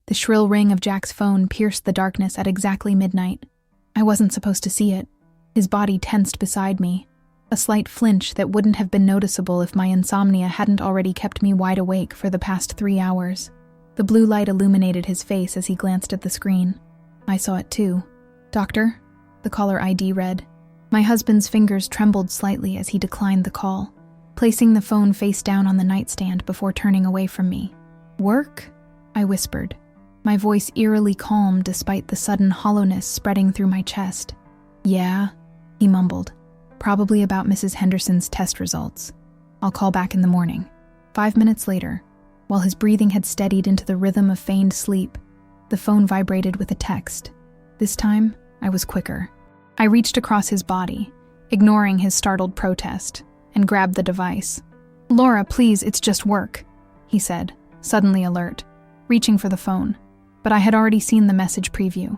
The shrill ring of Jack's phone pierced the darkness at exactly midnight. I wasn't supposed to see it. His body tensed beside me, a slight flinch that wouldn't have been noticeable if my insomnia hadn't already kept me wide awake for the past 3 hours. The blue light illuminated his face as he glanced at the screen. I saw it too. "Doctor?" The caller ID read. My husband's fingers trembled slightly as he declined the call, placing the phone face down on the nightstand before turning away from me. "Work?" I whispered, my voice eerily calm despite the sudden hollowness spreading through my chest. "Yeah," he mumbled. "Probably about Mrs. Henderson's test results. I'll call back in the morning." 5 minutes later, while his breathing had steadied into the rhythm of feigned sleep, the phone vibrated with a text. This time, I was quicker. I reached across his body, ignoring his startled protest, and grabbed the device. "Laura, please, it's just work," he said, suddenly alert, reaching for the phone. But I had already seen the message preview.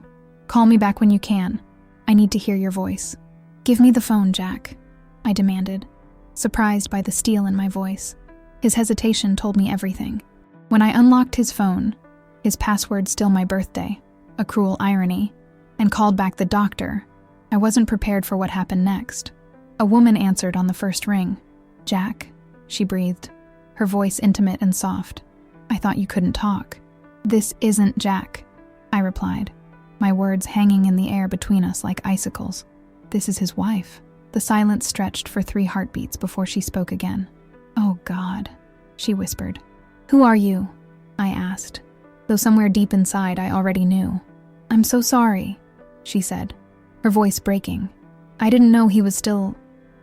"Call me back when you can. I need to hear your voice." "Give me the phone, Jack," I demanded, surprised by the steel in my voice. His hesitation told me everything. When I unlocked his phone, his password still my birthday, a cruel irony, and called back the doctor, I wasn't prepared for what happened next. A woman answered on the first ring. "Jack," she breathed, her voice intimate and soft. "I thought you couldn't talk." "This isn't Jack," I replied, my words hanging in the air between us like icicles. "This is his wife." The silence stretched for 3 heartbeats before she spoke again. "Oh God," she whispered. "Who are you?" I asked, though somewhere deep inside I already knew. "I'm so sorry," she said, her voice breaking. "I didn't know he was still...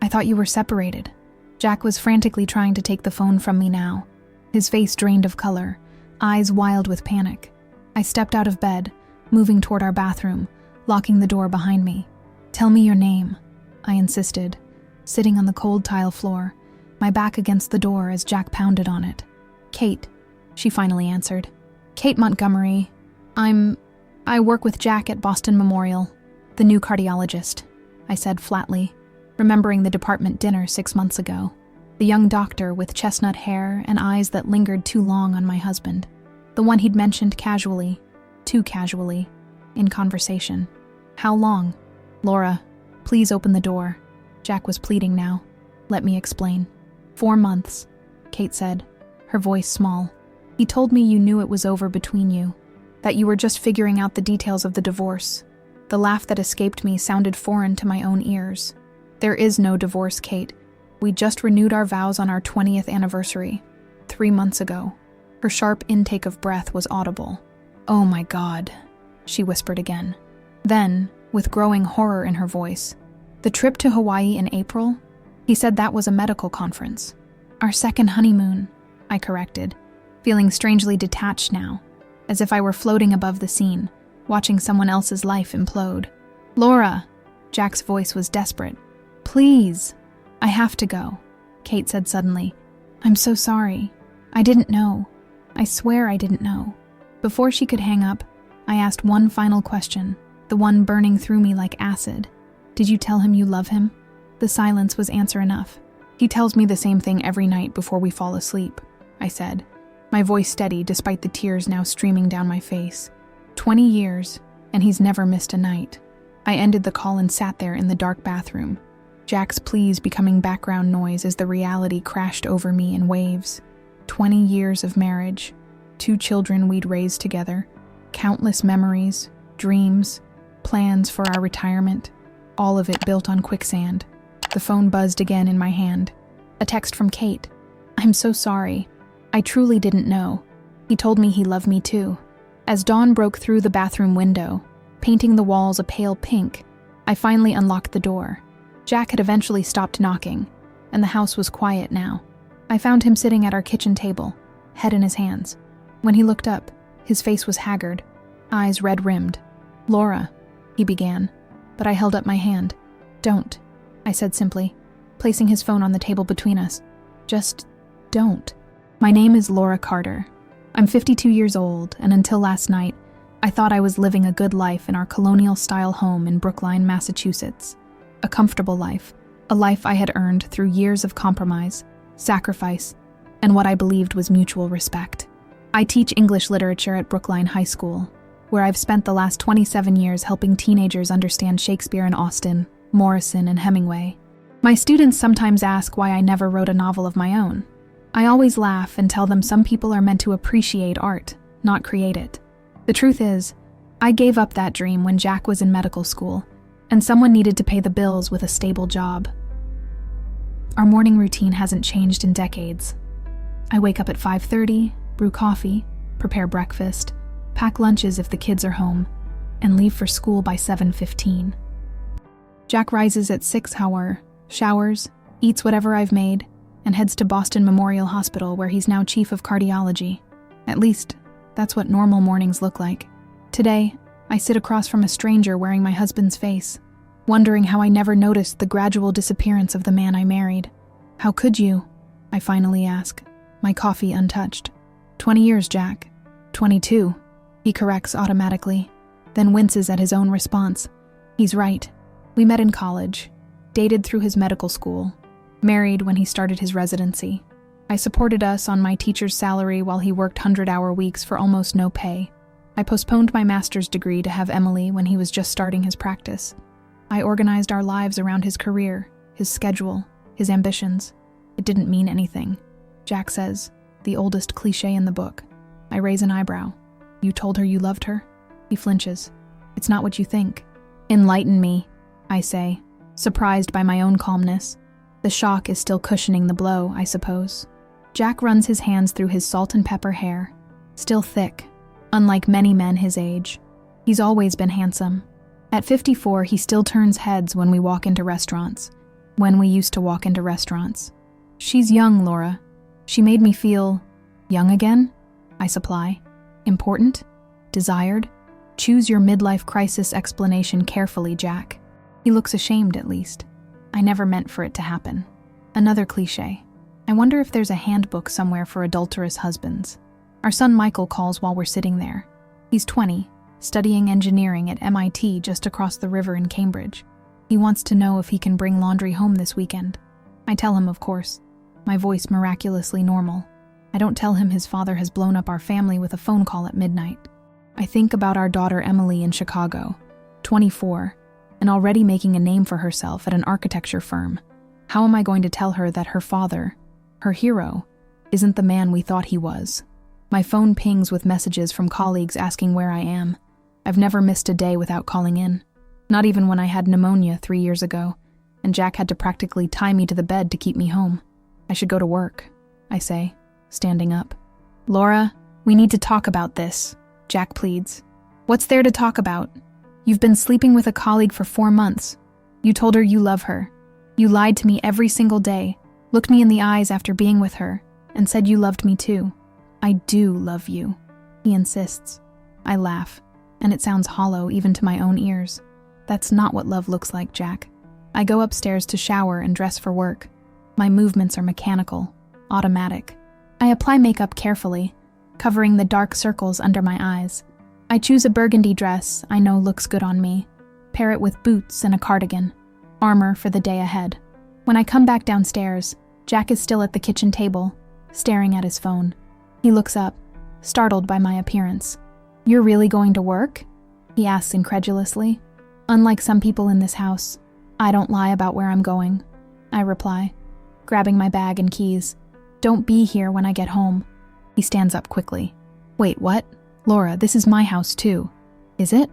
I thought you were separated." Jack was frantically trying to take the phone from me now, his face drained of color, eyes wild with panic. I stepped out of bed, moving toward our bathroom, locking the door behind me. "Tell me your name," I insisted, sitting on the cold tile floor, my back against the door as Jack pounded on it. "Kate," she finally answered. "Kate Montgomery. I work with Jack at Boston Memorial, the new cardiologist," I said flatly, remembering the department dinner 6 months ago. The young doctor with chestnut hair and eyes that lingered too long on my husband. The one he'd mentioned casually, too casually, in conversation. "How long?" "Laura, please open the door." Jack was pleading now. "Let me explain." 4 months, Kate said, her voice small. "He told me you knew it was over between you, that you were just figuring out the details of the divorce." The laugh that escaped me sounded foreign to my own ears. "There is no divorce, Kate. We just renewed our vows on our 20th anniversary, 3 months ago." Her sharp intake of breath was audible. "Oh my God," she whispered again. Then, with growing horror in her voice, "The trip to Hawaii in April? He said that was a medical conference." "Our second honeymoon," I corrected, feeling strangely detached now, as if I were floating above the scene, watching someone else's life implode. "Laura," Jack's voice was desperate. "Please." "I have to go," Kate said suddenly. "I'm so sorry. I didn't know. I swear I didn't know." Before she could hang up, I asked one final question, the one burning through me like acid. "Did you tell him you love him?" The silence was answer enough. "He tells me the same thing every night before we fall asleep," I said, my voice steady despite the tears now streaming down my face. 20 years, and he's never missed a night. I ended the call and sat there in the dark bathroom, Jack's pleas becoming background noise as the reality crashed over me in waves. 20 years of marriage, 2 children we'd raised together, countless memories, dreams, plans for our retirement, all of it built on quicksand. The phone buzzed again in my hand. A text from Kate. "I'm so sorry. I truly didn't know. He told me he loved me too." As dawn broke through the bathroom window, painting the walls a pale pink, I finally unlocked the door. Jack had eventually stopped knocking, and the house was quiet now. I found him sitting at our kitchen table, head in his hands. When he looked up, his face was haggard, eyes red-rimmed. "Laura," he began, but I held up my hand. "Don't," I said simply, placing his phone on the table between us. "Just don't. My name is Laura Carter. I'm 52 years old, and until last night, I thought I was living a good life in our colonial-style home in Brookline, Massachusetts. A comfortable life, a life I had earned through years of compromise, sacrifice, and what I believed was mutual respect. I teach English literature at Brookline High School, where I've spent the last 27 years helping teenagers understand Shakespeare and Austen, Morrison and Hemingway. My students sometimes ask why I never wrote a novel of my own. I always laugh and tell them some people are meant to appreciate art, not create it. The truth is, I gave up that dream when Jack was in medical school, and someone needed to pay the bills with a stable job. Our morning routine hasn't changed in decades. I wake up at 5:30, brew coffee, prepare breakfast, pack lunches if the kids are home, and leave for school by 7:15. Jack rises at 6, however, showers, eats whatever I've made, and heads to Boston Memorial Hospital, where he's now chief of cardiology. At least, that's what normal mornings look like. Today, I sit across from a stranger wearing my husband's face, wondering how I never noticed the gradual disappearance of the man I married. How could you? I finally ask, my coffee untouched. 20 years, Jack. 22, he corrects automatically, then winces at his own response. He's right. We met in college, dated through his medical school, married when he started his residency. I supported us on my teacher's salary while he worked 100-hour weeks for almost no pay. I postponed my master's degree to have Emily when he was just starting his practice. I organized our lives around his career, his schedule, his ambitions. It didn't mean anything. Jack says, the oldest cliche in the book. I raise an eyebrow. You told her you loved her? He flinches. It's not what you think. Enlighten me, I say, surprised by my own calmness. The shock is still cushioning the blow, I suppose. Jack runs his hands through his salt and pepper hair, still thick, unlike many men his age. He's always been handsome. At 54, he still turns heads when we walk into restaurants. When we used to walk into restaurants. She's young, Laura. She made me feel young again, I supply. Important? Desired? Choose your midlife crisis explanation carefully, Jack. He looks ashamed, at least. I never meant for it to happen. Another cliche. I wonder if there's a handbook somewhere for adulterous husbands. Our son Michael calls while we're sitting there. He's 20, studying engineering at MIT just across the river in Cambridge. He wants to know if he can bring laundry home this weekend. I tell him, of course. My voice miraculously normal. I don't tell him his father has blown up our family with a phone call at midnight. I think about our daughter Emily in Chicago, 24, and already making a name for herself at an architecture firm. How am I going to tell her that her father, her hero, isn't the man we thought he was? My phone pings with messages from colleagues asking where I am. I've never missed a day without calling in. Not even when I had pneumonia 3 years ago, and Jack had to practically tie me to the bed to keep me home. I should go to work, I say, standing up. Laura, we need to talk about this, Jack pleads. What's there to talk about? You've been sleeping with a colleague for 4 months. You told her you love her. You lied to me every single day, looked me in the eyes after being with her, and said you loved me too. I do love you, he insists. I laugh, and it sounds hollow even to my own ears. That's not what love looks like, Jack. I go upstairs to shower and dress for work. My movements are mechanical, automatic. I apply makeup carefully, covering the dark circles under my eyes. I choose a burgundy dress I know looks good on me, pair it with boots and a cardigan, armor for the day ahead. When I come back downstairs, Jack is still at the kitchen table, staring at his phone. He looks up, startled by my appearance. You're really going to work? He asks incredulously. Unlike some people in this house, I don't lie about where I'm going, I reply, grabbing my bag and keys. Don't be here when I get home. He stands up quickly. Wait, what? Laura, this is my house too. Is it?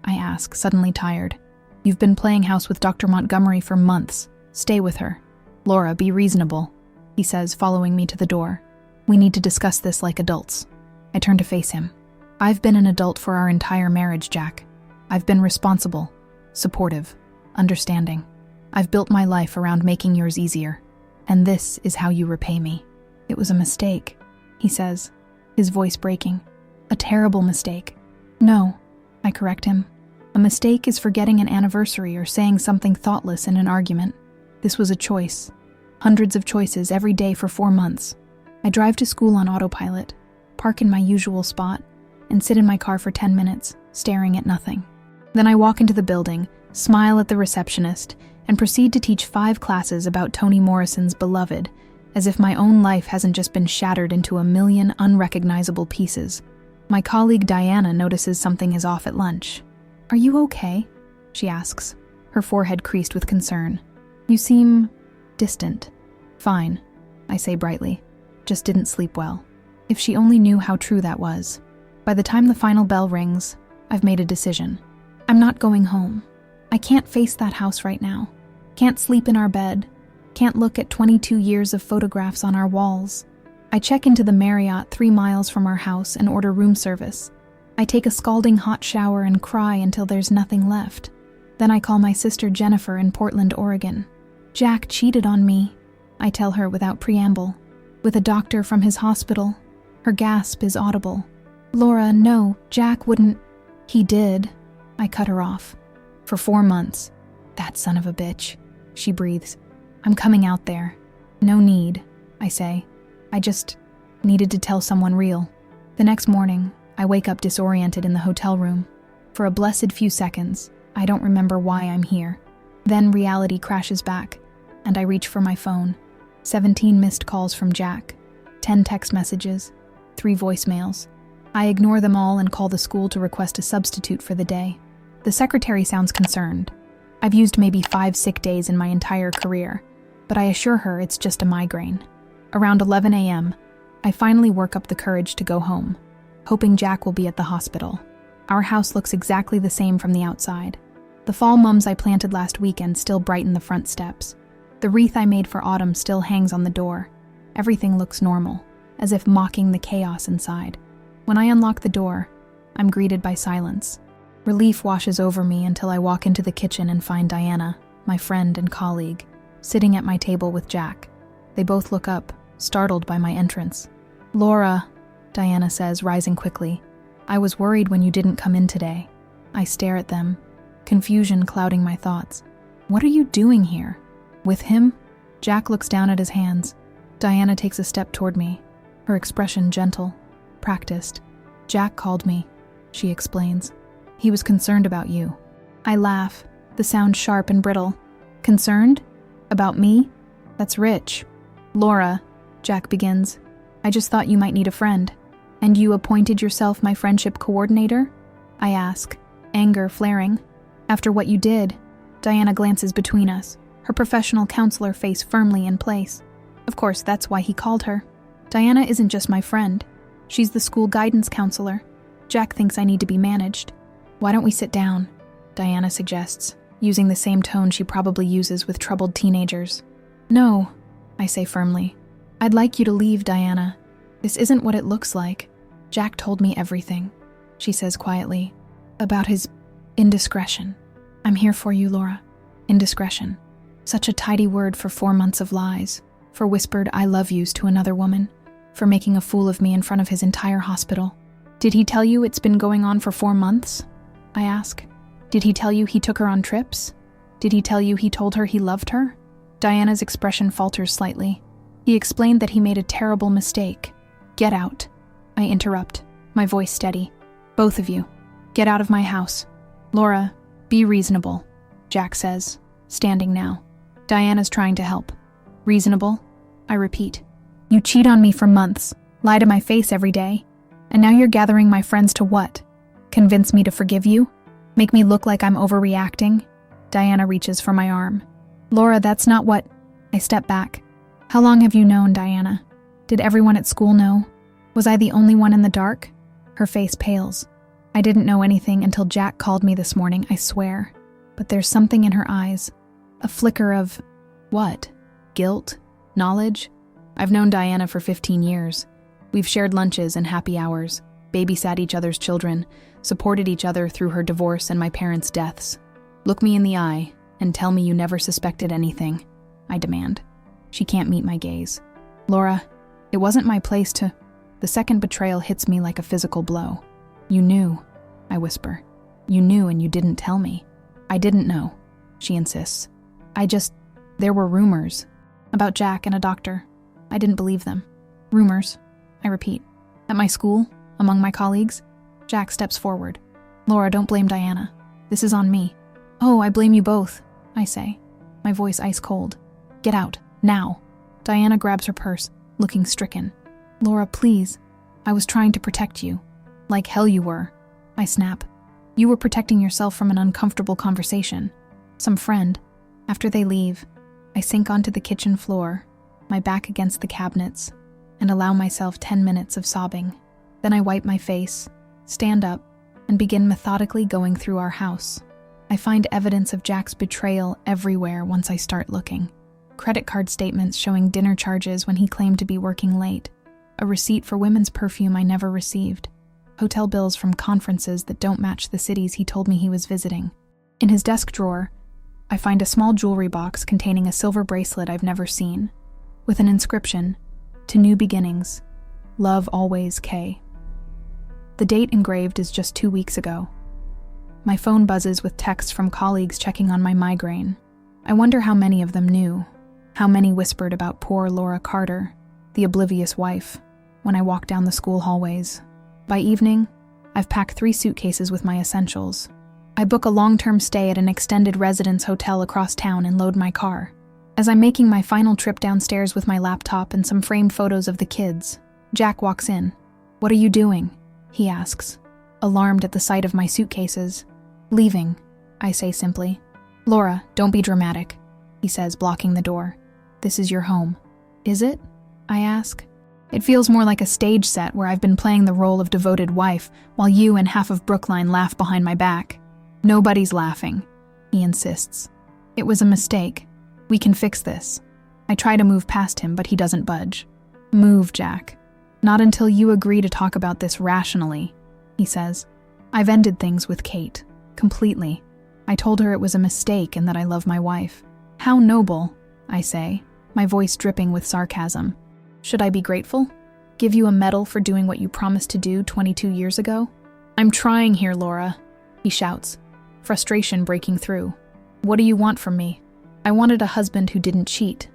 I ask, suddenly tired. You've been playing house with Dr. Montgomery for months. Stay with her. Laura, be reasonable, he says, following me to the door. We need to discuss this like adults. I turn to face him. I've been an adult for our entire marriage, Jack. I've been responsible, supportive, understanding. I've built my life around making yours easier. And this is how you repay me. It was a mistake, he says, his voice breaking. A terrible mistake. No, I correct him. A mistake is forgetting an anniversary or saying something thoughtless in an argument. This was a choice. Hundreds of choices every day for 4 months. I drive to school on autopilot, park in my usual spot, and sit in my car for 10 minutes, staring at nothing. Then I walk into the building, smile at the receptionist, and proceed to teach 5 classes about Toni Morrison's beloved, as if my own life hasn't just been shattered into a million unrecognizable pieces. My colleague Diana notices something is off at lunch. "Are you okay?" she asks, her forehead creased with concern. "You seem distant." "Fine," I say brightly. "Just didn't sleep well." If she only knew how true that was. By the time the final bell rings, I've made a decision. I'm not going home. I can't face that house right now. Can't sleep in our bed. Can't look at 22 years of photographs on our walls. I check into the Marriott 3 miles from our house and order room service. I take a scalding hot shower and cry until there's nothing left. Then I call my sister Jennifer in Portland, Oregon. "Jack cheated on me," I tell her without preamble. "With a doctor from his hospital." Her gasp is audible. "Laura, no, Jack wouldn't." "He did." I cut her off. "For 4 months. That son of a bitch," she breathes. "I'm coming out there." "No need," I say. "I just needed to tell someone real." The next morning, I wake up disoriented in the hotel room. For a blessed few seconds, I don't remember why I'm here. Then reality crashes back, and I reach for my phone. 17 missed calls from Jack, 10 text messages, 3 voicemails. I ignore them all and call the school to request a substitute for the day. The secretary sounds concerned. I've used maybe 5 sick days in my entire career, but I assure her it's just a migraine. Around 11 a.m., I finally work up the courage to go home, hoping Jack will be at the hospital. Our house looks exactly the same from the outside. The fall mums I planted last weekend still brighten the front steps. The wreath I made for autumn still hangs on the door. Everything looks normal, as if mocking the chaos inside. When I unlock the door, I'm greeted by silence. Relief washes over me until I walk into the kitchen and find Diana, my friend and colleague, sitting at my table with Jack. They both look up, startled by my entrance. "Laura," Diana says, rising quickly. "I was worried when you didn't come in today." I stare at them, confusion clouding my thoughts. "What are you doing here? With him?" Jack looks down at his hands. Diana takes a step toward me, her expression gentle, practiced. "Jack called me," she explains. "He was concerned about you." I laugh, the sound sharp and brittle. "Concerned? About me? That's rich." "Laura," Jack begins, "I just thought you might need a friend." "And you appointed yourself my friendship coordinator?" I ask, anger flaring. "After what you did." Diana glances between us, her professional counselor face firmly in place. Of course, that's why he called her. Diana isn't just my friend. She's the school guidance counselor. Jack thinks I need to be managed. "Why don't we sit down?" Diana suggests, using the same tone she probably uses with troubled teenagers. "No," I say firmly. "I'd like you to leave, Diana. This isn't what it looks like. Jack told me everything," she says quietly, "about his indiscretion. I'm here for you, Laura. Indiscretion. Such a tidy word for 4 months of lies, for whispered I love yous to another woman, for making a fool of me in front of his entire hospital. Did he tell you it's been going on for 4 months? I ask. Did he tell you he took her on trips? Did he tell you he told her he loved her?" Diana's expression falters slightly. "He explained that he made a terrible mistake." "Get out," I interrupt, my voice steady. "Both of you, get out of my house." "Laura, be reasonable," Jack says, standing now. Diana's trying to help. "Reasonable?" I repeat. "You cheat on me for months, lie to my face every day, and now you're gathering my friends to what? Convince me to forgive you? Make me look like I'm overreacting?" Diana reaches for my arm. "Laura, that's not what—" I step back. "How long have you known, Diana? Did everyone at school know? Was I the only one in the dark?" Her face pales. "I didn't know anything until Jack called me this morning, I swear." But there's something in her eyes. A flicker of... what? Guilt? Knowledge? I've known Diana for 15 years. We've shared lunches and happy hours, babysat each other's children, supported each other through her divorce and my parents' deaths. "Look me in the eye and tell me you never suspected anything," I demand. She can't meet my gaze. "Laura, it wasn't my place to..." The second betrayal hits me like a physical blow. "You knew," I whisper. "You knew and you didn't tell me." "I didn't know," she insists. There were rumors about Jack and a doctor. I didn't believe them." "Rumors," I repeat. "At my school? Among my colleagues?" Jack steps forward. "Laura, don't blame Diana. This is on me." "Oh, I blame you both," I say, my voice ice cold. "Get out, now." Diana grabs her purse, looking stricken. Laura, please. I was trying to protect you. Like hell you were. I snap. You were protecting yourself from an uncomfortable conversation. Some friend. After they leave, I sink onto the kitchen floor, my back against the cabinets, and allow myself 10 minutes of sobbing. Then I wipe my face, stand up, and begin methodically going through our house. I find evidence of Jack's betrayal everywhere once I start looking. Credit card statements showing dinner charges when he claimed to be working late. A receipt for women's perfume I never received. Hotel bills from conferences that don't match the cities he told me he was visiting. In his desk drawer, I find a small jewelry box containing a silver bracelet I've never seen, with an inscription, "To New Beginnings, Love Always, K." The date engraved is just 2 weeks ago. My phone buzzes with texts from colleagues checking on my migraine. I wonder how many of them knew, how many whispered about poor Laura Carter, the oblivious wife, when I walk down the school hallways. By evening, I've packed 3 suitcases with my essentials. I book a long-term stay at an extended residence hotel across town and load my car. As I'm making my final trip downstairs with my laptop and some framed photos of the kids, Jack walks in. "What are you doing?" he asks, alarmed at the sight of my suitcases. "Leaving," I say simply. "Laura, don't be dramatic," he says, blocking the door. "This is your home." "Is it?" I ask. It feels more like a stage set where I've been playing the role of devoted wife while you and half of Brookline laugh behind my back. "Nobody's laughing," he insists. "It was a mistake. We can fix this." I try to move past him, but he doesn't budge. "Move, Jack. Not until you agree to talk about this rationally," he says. "I've ended things with Kate. Completely. I told her it was a mistake and that I love my wife." "How noble," I say, my voice dripping with sarcasm. "Should I be grateful? Give you a medal for doing what you promised to do 22 years ago?" "I'm trying here, Laura," he shouts, frustration breaking through. "What do you want from me?" "I wanted a husband who didn't cheat,"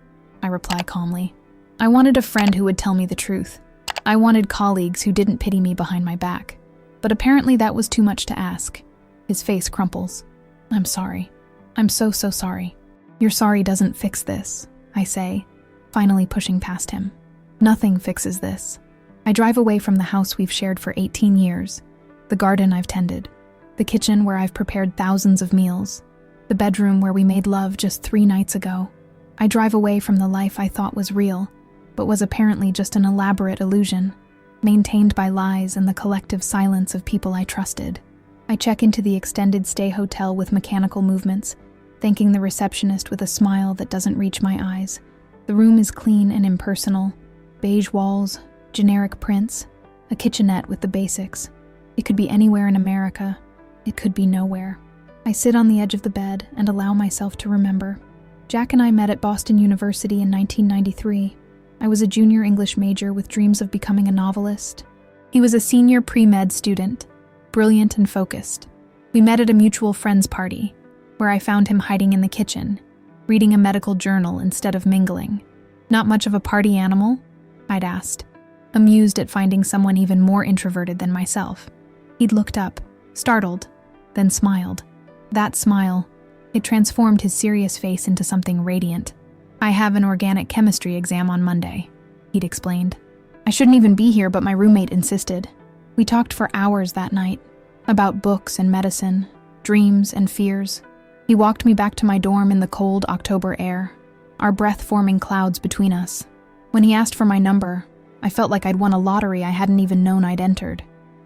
I reply calmly. "I wanted a friend who would tell me the truth. I wanted colleagues who didn't pity me behind my back. But apparently that was too much to ask." His face crumples. "I'm sorry. I'm so sorry." "Your sorry doesn't fix this," I say, finally pushing past him. "Nothing fixes this." I drive away from the house we've shared for 18 years, the garden I've tended, the kitchen where I've prepared thousands of meals, the bedroom where we made love just 3 nights ago. I drive away from the life I thought was real, but was apparently just an elaborate illusion, maintained by lies and the collective silence of people I trusted. I check into the extended stay hotel with mechanical movements, thanking the receptionist with a smile that doesn't reach my eyes. The room is clean and impersonal. Beige walls, generic prints, a kitchenette with the basics. It could be anywhere in America. It could be nowhere. I sit on the edge of the bed and allow myself to remember. Jack and I met at Boston University in 1993. I was a junior English major with dreams of becoming a novelist. He was a senior pre-med student, brilliant and focused. We met at a mutual friend's party, where I found him hiding in the kitchen, reading a medical journal instead of mingling. "Not much of a party animal?" I'd asked, amused at finding someone even more introverted than myself. He'd looked up, startled, then smiled. That smile, it transformed his serious face into something radiant. "I have an organic chemistry exam on Monday," he'd explained. "I shouldn't even be here, but my roommate insisted." We talked for hours that night, about books and medicine, dreams and fears. He walked me back to my dorm in the cold October air, our breath forming clouds between us. When he asked for my number, I felt like I'd won a lottery I hadn't even known I'd entered.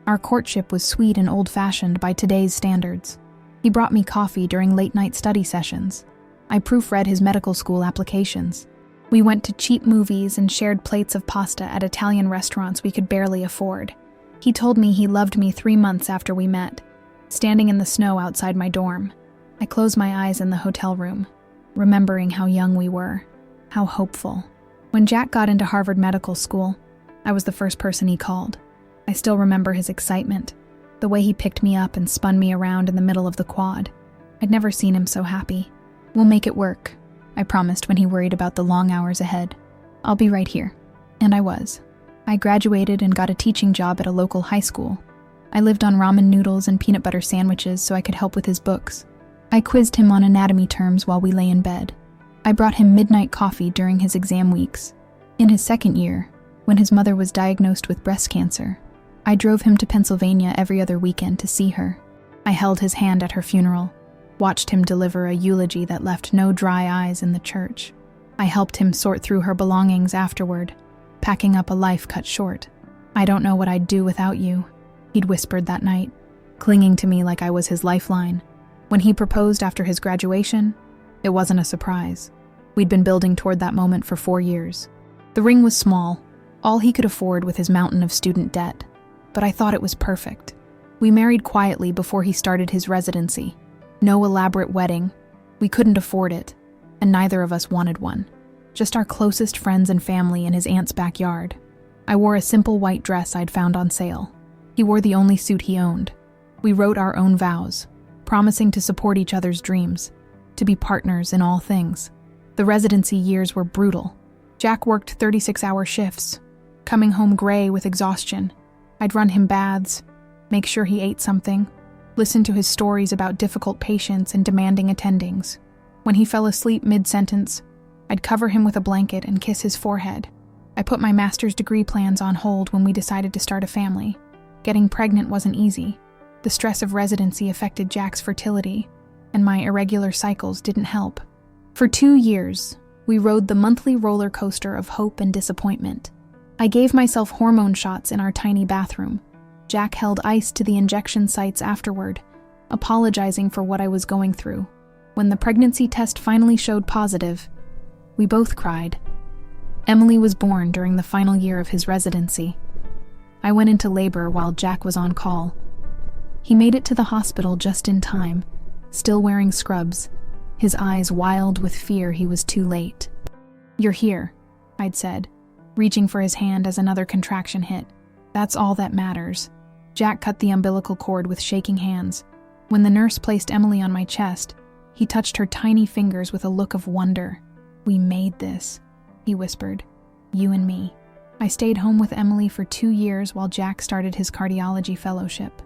Our courtship was sweet and old-fashioned by today's standards. He brought me coffee during late-night study sessions. I proofread his medical school applications. We went to cheap movies and shared plates of pasta at Italian restaurants we could barely afford. He told me he loved me 3 months after we met, standing in the snow outside my dorm. I closed my eyes in the hotel room, remembering how young we were, how hopeful. When Jack got into Harvard Medical School, I was the first person he called. I still remember his excitement, the way he picked me up and spun me around in the middle of the quad. I'd never seen him so happy. "We'll make it work," I promised when he worried about the long hours ahead. "I'll be right here." And I was. I graduated and got a teaching job at a local high school. I lived on ramen noodles and peanut butter sandwiches so I could help with his books. I quizzed him on anatomy terms while we lay in bed. I brought him midnight coffee during his exam weeks. In his second year, when his mother was diagnosed with breast cancer, I drove him to Pennsylvania every other weekend to see her. I held his hand at her funeral, watched him deliver a eulogy that left no dry eyes in the church. I helped him sort through her belongings afterward, packing up a life cut short. "I don't know what I'd do without you," he'd whispered that night, clinging to me like I was his lifeline. When he proposed after his graduation, it wasn't a surprise. We'd been building toward that moment for 4 years. The ring was small, all he could afford with his mountain of student debt, but I thought it was perfect. We married quietly before he started his residency. No elaborate wedding. We couldn't afford it, and neither of us wanted one. Just our closest friends and family in his aunt's backyard. I wore a simple white dress I'd found on sale. He wore the only suit he owned. We wrote our own vows, promising to support each other's dreams, to be partners in all things. The residency years were brutal. Jack worked 36-hour shifts, coming home gray with exhaustion. I'd run him baths, make sure he ate something, listen to his stories about difficult patients and demanding attendings. When he fell asleep mid-sentence, I'd cover him with a blanket and kiss his forehead. I put my master's degree plans on hold when we decided to start a family. Getting pregnant wasn't easy. The stress of residency affected Jack's fertility, and my irregular cycles didn't help. For 2 years, we rode the monthly roller coaster of hope and disappointment. I gave myself hormone shots in our tiny bathroom. Jack held ice to the injection sites afterward, apologizing for what I was going through. When the pregnancy test finally showed positive, we both cried. Emily was born during the final year of his residency. I went into labor while Jack was on call. He made it to the hospital just in time, still wearing scrubs, his eyes wild with fear he was too late. "You're here," I'd said, reaching for his hand as another contraction hit. "That's all that matters." Jack cut the umbilical cord with shaking hands. When the nurse placed Emily on my chest, he touched her tiny fingers with a look of wonder. "We made this," he whispered. "You and me." I stayed home with Emily for 2 years while Jack started his cardiology fellowship.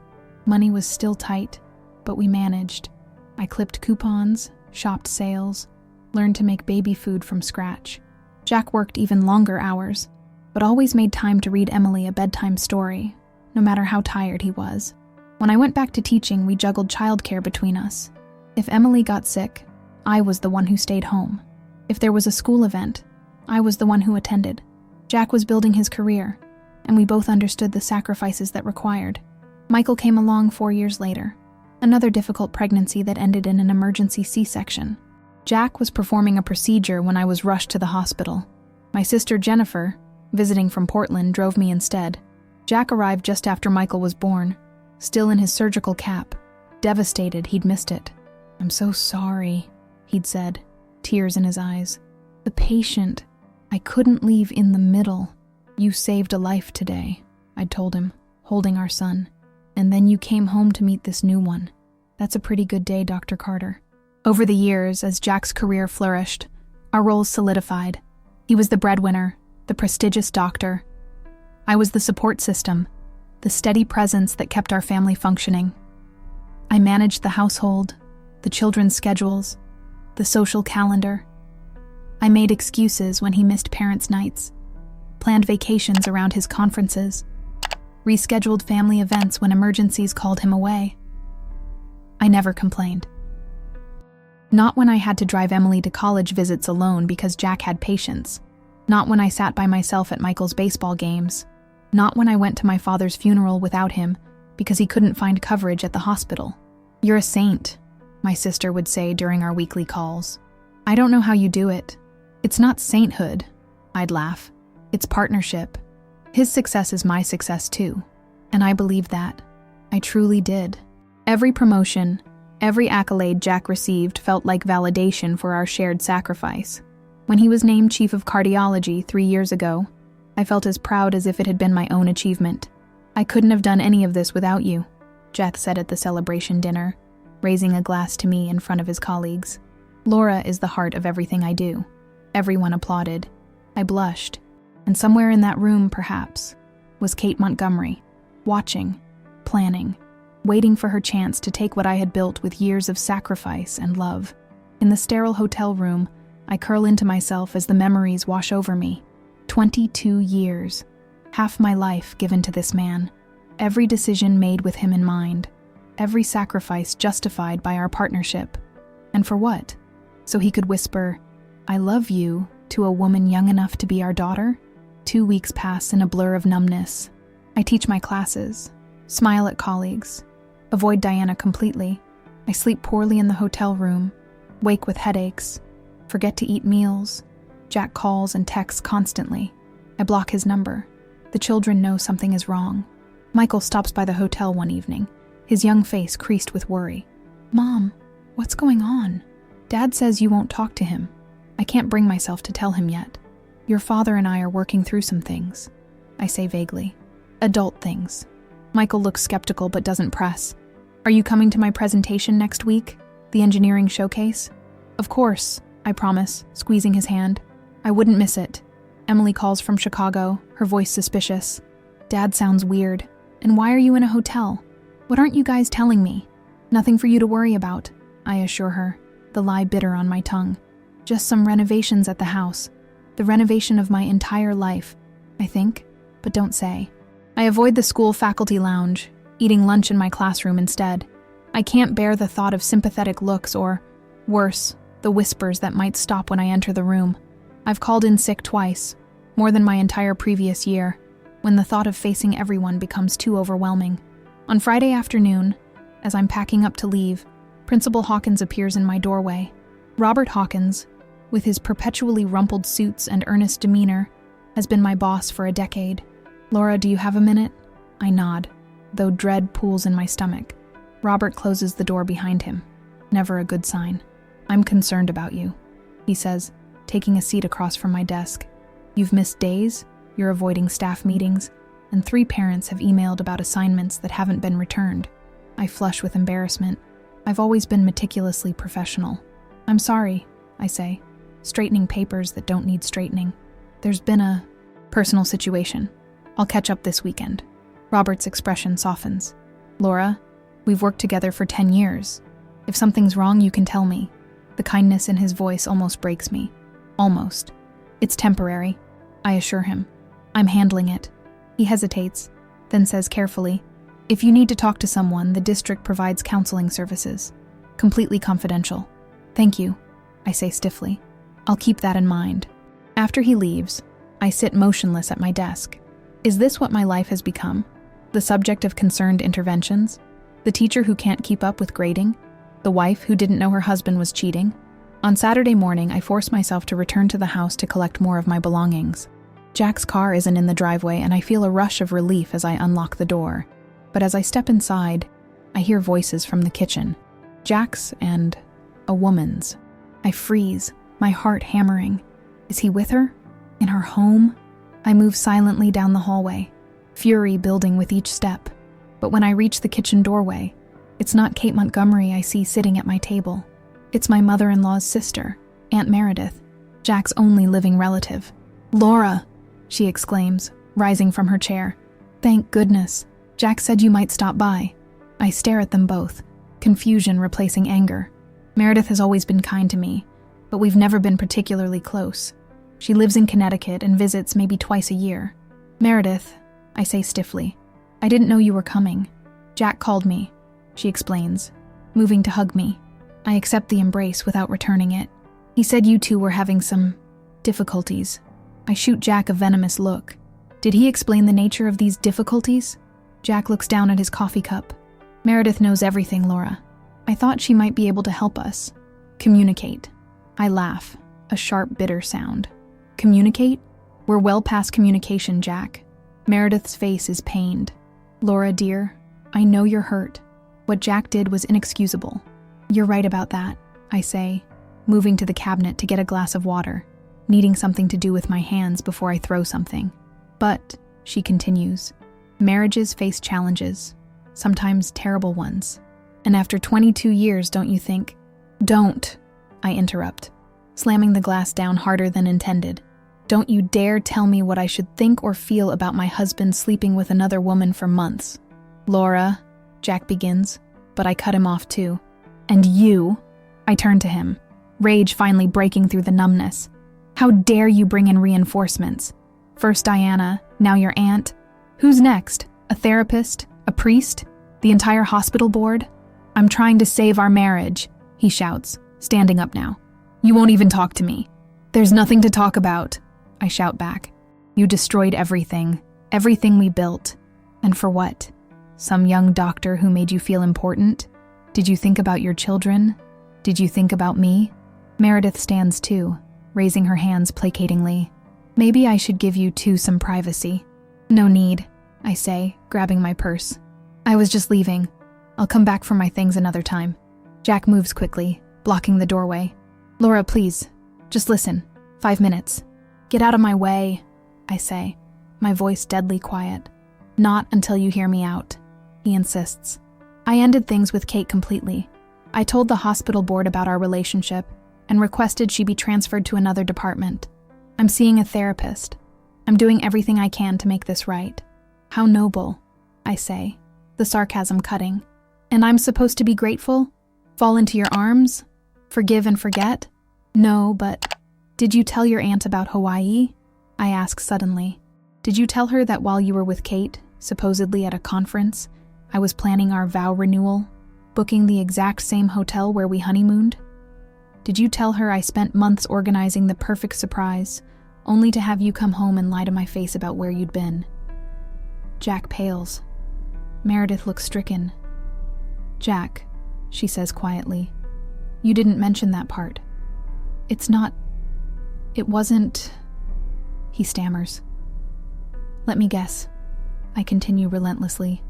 Money was still tight, but we managed. I clipped coupons, shopped sales, learned to make baby food from scratch. Jack worked even longer hours, but always made time to read Emily a bedtime story, no matter how tired he was. When I went back to teaching, we juggled childcare between us. If Emily got sick, I was the one who stayed home. If there was a school event, I was the one who attended. Jack was building his career, and we both understood the sacrifices that required. Michael came along 4 years later, another difficult pregnancy that ended in an emergency C-section. Jack was performing a procedure when I was rushed to the hospital. My sister Jennifer, visiting from Portland, drove me instead. Jack arrived just after Michael was born, still in his surgical cap, devastated he'd missed it. "I'm so sorry," he'd said, tears in his eyes. "The patient, I couldn't leave in the middle. You saved a life today," I'd told him, holding our son. "And then you came home to meet this new one. That's a pretty good day, Dr. Carter." Over the years, as Jack's career flourished, our roles solidified. He was the breadwinner, the prestigious doctor. I was the support system, the steady presence that kept our family functioning. I managed the household, the children's schedules, the social calendar. I made excuses when he missed parents' nights, planned vacations around his conferences, rescheduled family events when emergencies called him away. I never complained. Not when I had to drive Emily to college visits alone because Jack had patients. Not when I sat by myself at Michael's baseball games. Not when I went to my father's funeral without him because he couldn't find coverage at the hospital. "You're a saint," my sister would say during our weekly calls. "I don't know how you do it." "It's not sainthood," I'd laugh. "It's partnership. His success is my success too." And I believed that. I truly did. Every promotion, every accolade Jack received felt like validation for our shared sacrifice. When he was named chief of cardiology 3 years ago, I felt as proud as if it had been my own achievement. "I couldn't have done any of this without you," Jack said at the celebration dinner, raising a glass to me in front of his colleagues. "Laura is the heart of everything I do." Everyone applauded. I blushed. And somewhere in that room, perhaps, was Kate Montgomery, watching, planning, waiting for her chance to take what I had built with years of sacrifice and love. In the sterile hotel room, I curl into myself as the memories wash over me. 22 years. Half my life given to this man. Every decision made with him in mind. Every sacrifice justified by our partnership. And for what? So he could whisper, "I love you," to a woman young enough to be our daughter? 2 weeks pass in a blur of numbness. I teach my classes, smile at colleagues, avoid Diana completely. I sleep poorly in the hotel room, wake with headaches, forget to eat meals. Jack calls and texts constantly. I block his number. The children know something is wrong. Michael stops by the hotel one evening, his young face creased with worry. "Mom, what's going on? Dad says you won't talk to him. I can't bring myself to tell him yet. Your father and I are working through some things," I say vaguely. "Adult things." Michael looks skeptical but doesn't press. "Are you coming to my presentation next week? The engineering showcase?" "Of course," I promise, squeezing his hand. "I wouldn't miss it." Emily calls from Chicago, her voice suspicious. "Dad sounds weird. And why are you in a hotel? What aren't you guys telling me?" "Nothing for you to worry about," I assure her, the lie bitter on my tongue. "Just some renovations at the house. The renovation of my entire life, I think, but don't say." I avoid the school faculty lounge, eating lunch in my classroom instead. I can't bear the thought of sympathetic looks or, worse, the whispers that might stop when I enter the room. I've called in sick twice, more than my entire previous year, when the thought of facing everyone becomes too overwhelming. On Friday afternoon, as I'm packing up to leave, Principal Hawkins appears in my doorway. Robert Hawkins, with his perpetually rumpled suits and earnest demeanor, has been my boss for a decade. "Laura, do you have a minute?" I nod, though dread pools in my stomach. Robert closes the door behind him. Never a good sign. "I'm concerned about you," he says, taking a seat across from my desk. "You've missed days, you're avoiding staff meetings, and 3 parents have emailed about assignments that haven't been returned." I flush with embarrassment. I've always been meticulously professional. "I'm sorry," I say, straightening papers that don't need straightening. "There's been a personal situation. I'll catch up this weekend." Robert's expression softens. "Laura, we've worked together for 10 years. If something's wrong, you can tell me." The kindness in his voice almost breaks me. Almost. "It's temporary," I assure him. "I'm handling it." He hesitates, then says carefully, "If you need to talk to someone, the district provides counseling services. Completely confidential." "Thank you," I say stiffly. "I'll keep that in mind." After he leaves, I sit motionless at my desk. Is this what my life has become? The subject of concerned interventions? The teacher who can't keep up with grading? The wife who didn't know her husband was cheating? On Saturday morning, I force myself to return to the house to collect more of my belongings. Jack's car isn't in the driveway, and I feel a rush of relief as I unlock the door. But as I step inside, I hear voices from the kitchen. Jack's and a woman's. I freeze, my heart hammering. Is he with her? In her home? I move silently down the hallway, fury building with each step. But when I reach the kitchen doorway, it's not Kate Montgomery I see sitting at my table. It's my mother-in-law's sister, Aunt Meredith, Jack's only living relative. "Laura!" she exclaims, rising from her chair. "Thank goodness. Jack said you might stop by." I stare at them both, confusion replacing anger. Meredith has always been kind to me, but we've never been particularly close. She lives in Connecticut and visits maybe twice a year. "Meredith," I say stiffly, "I didn't know you were coming. Jack called me," she explains, moving to hug me. I accept the embrace without returning it. "He said you two were having some difficulties." I shoot Jack a venomous look. Did he explain the nature of these difficulties? Jack looks down at his coffee cup. "Meredith knows everything, Laura. I thought she might be able to help us. Communicate." I laugh, a sharp, bitter sound. "Communicate? We're well past communication, Jack." Meredith's face is pained. "Laura, dear, I know you're hurt. What Jack did was inexcusable." "You're right about that," I say, moving to the cabinet to get a glass of water, needing something to do with my hands before I throw something. "But," she continues, "marriages face challenges, sometimes terrible ones. And after 22 years, don't you think?" "Don't," I interrupt, slamming the glass down harder than intended. "Don't you dare tell me what I should think or feel about my husband sleeping with another woman for months." "Laura," Jack begins, but I cut him off too. "And you," I turn to him, rage finally breaking through the numbness. "How dare you bring in reinforcements? First Diana, now your aunt. Who's next? A therapist? A priest? The entire hospital board? I'm trying to save our marriage, he shouts, standing up now. You won't even talk to me. There's nothing to talk about, I shout back. You destroyed everything we built. And for what? Some young doctor who made you feel important? Did you think about your children? Did you think about me? Meredith stands too, raising her hands placatingly. Maybe I should give you two some privacy. No need, I say, grabbing my purse. I was just leaving. I'll come back for my things another time. Jack moves quickly, blocking the doorway. Laura, please, just listen. 5 minutes. Get out of my way, I say, my voice deadly quiet. Not until you hear me out, he insists. I ended things with Kate completely. I told the hospital board about our relationship and requested she be transferred to another department. I'm seeing a therapist. I'm doing everything I can to make this right. How noble, I say, the sarcasm cutting. And I'm supposed to be grateful? Fall into your arms? Forgive and forget? No, but did you tell your aunt about Hawaii? I ask suddenly. Did you tell her that while you were with Kate, supposedly at a conference, I was planning our vow renewal, booking the exact same hotel where we honeymooned? Did you tell her I spent months organizing the perfect surprise, only to have you come home and lie to my face about where you'd been? Jack pales. Meredith looks stricken. Jack, she says quietly, you didn't mention that part. It wasn't, he stammers. Let me guess, I continue relentlessly.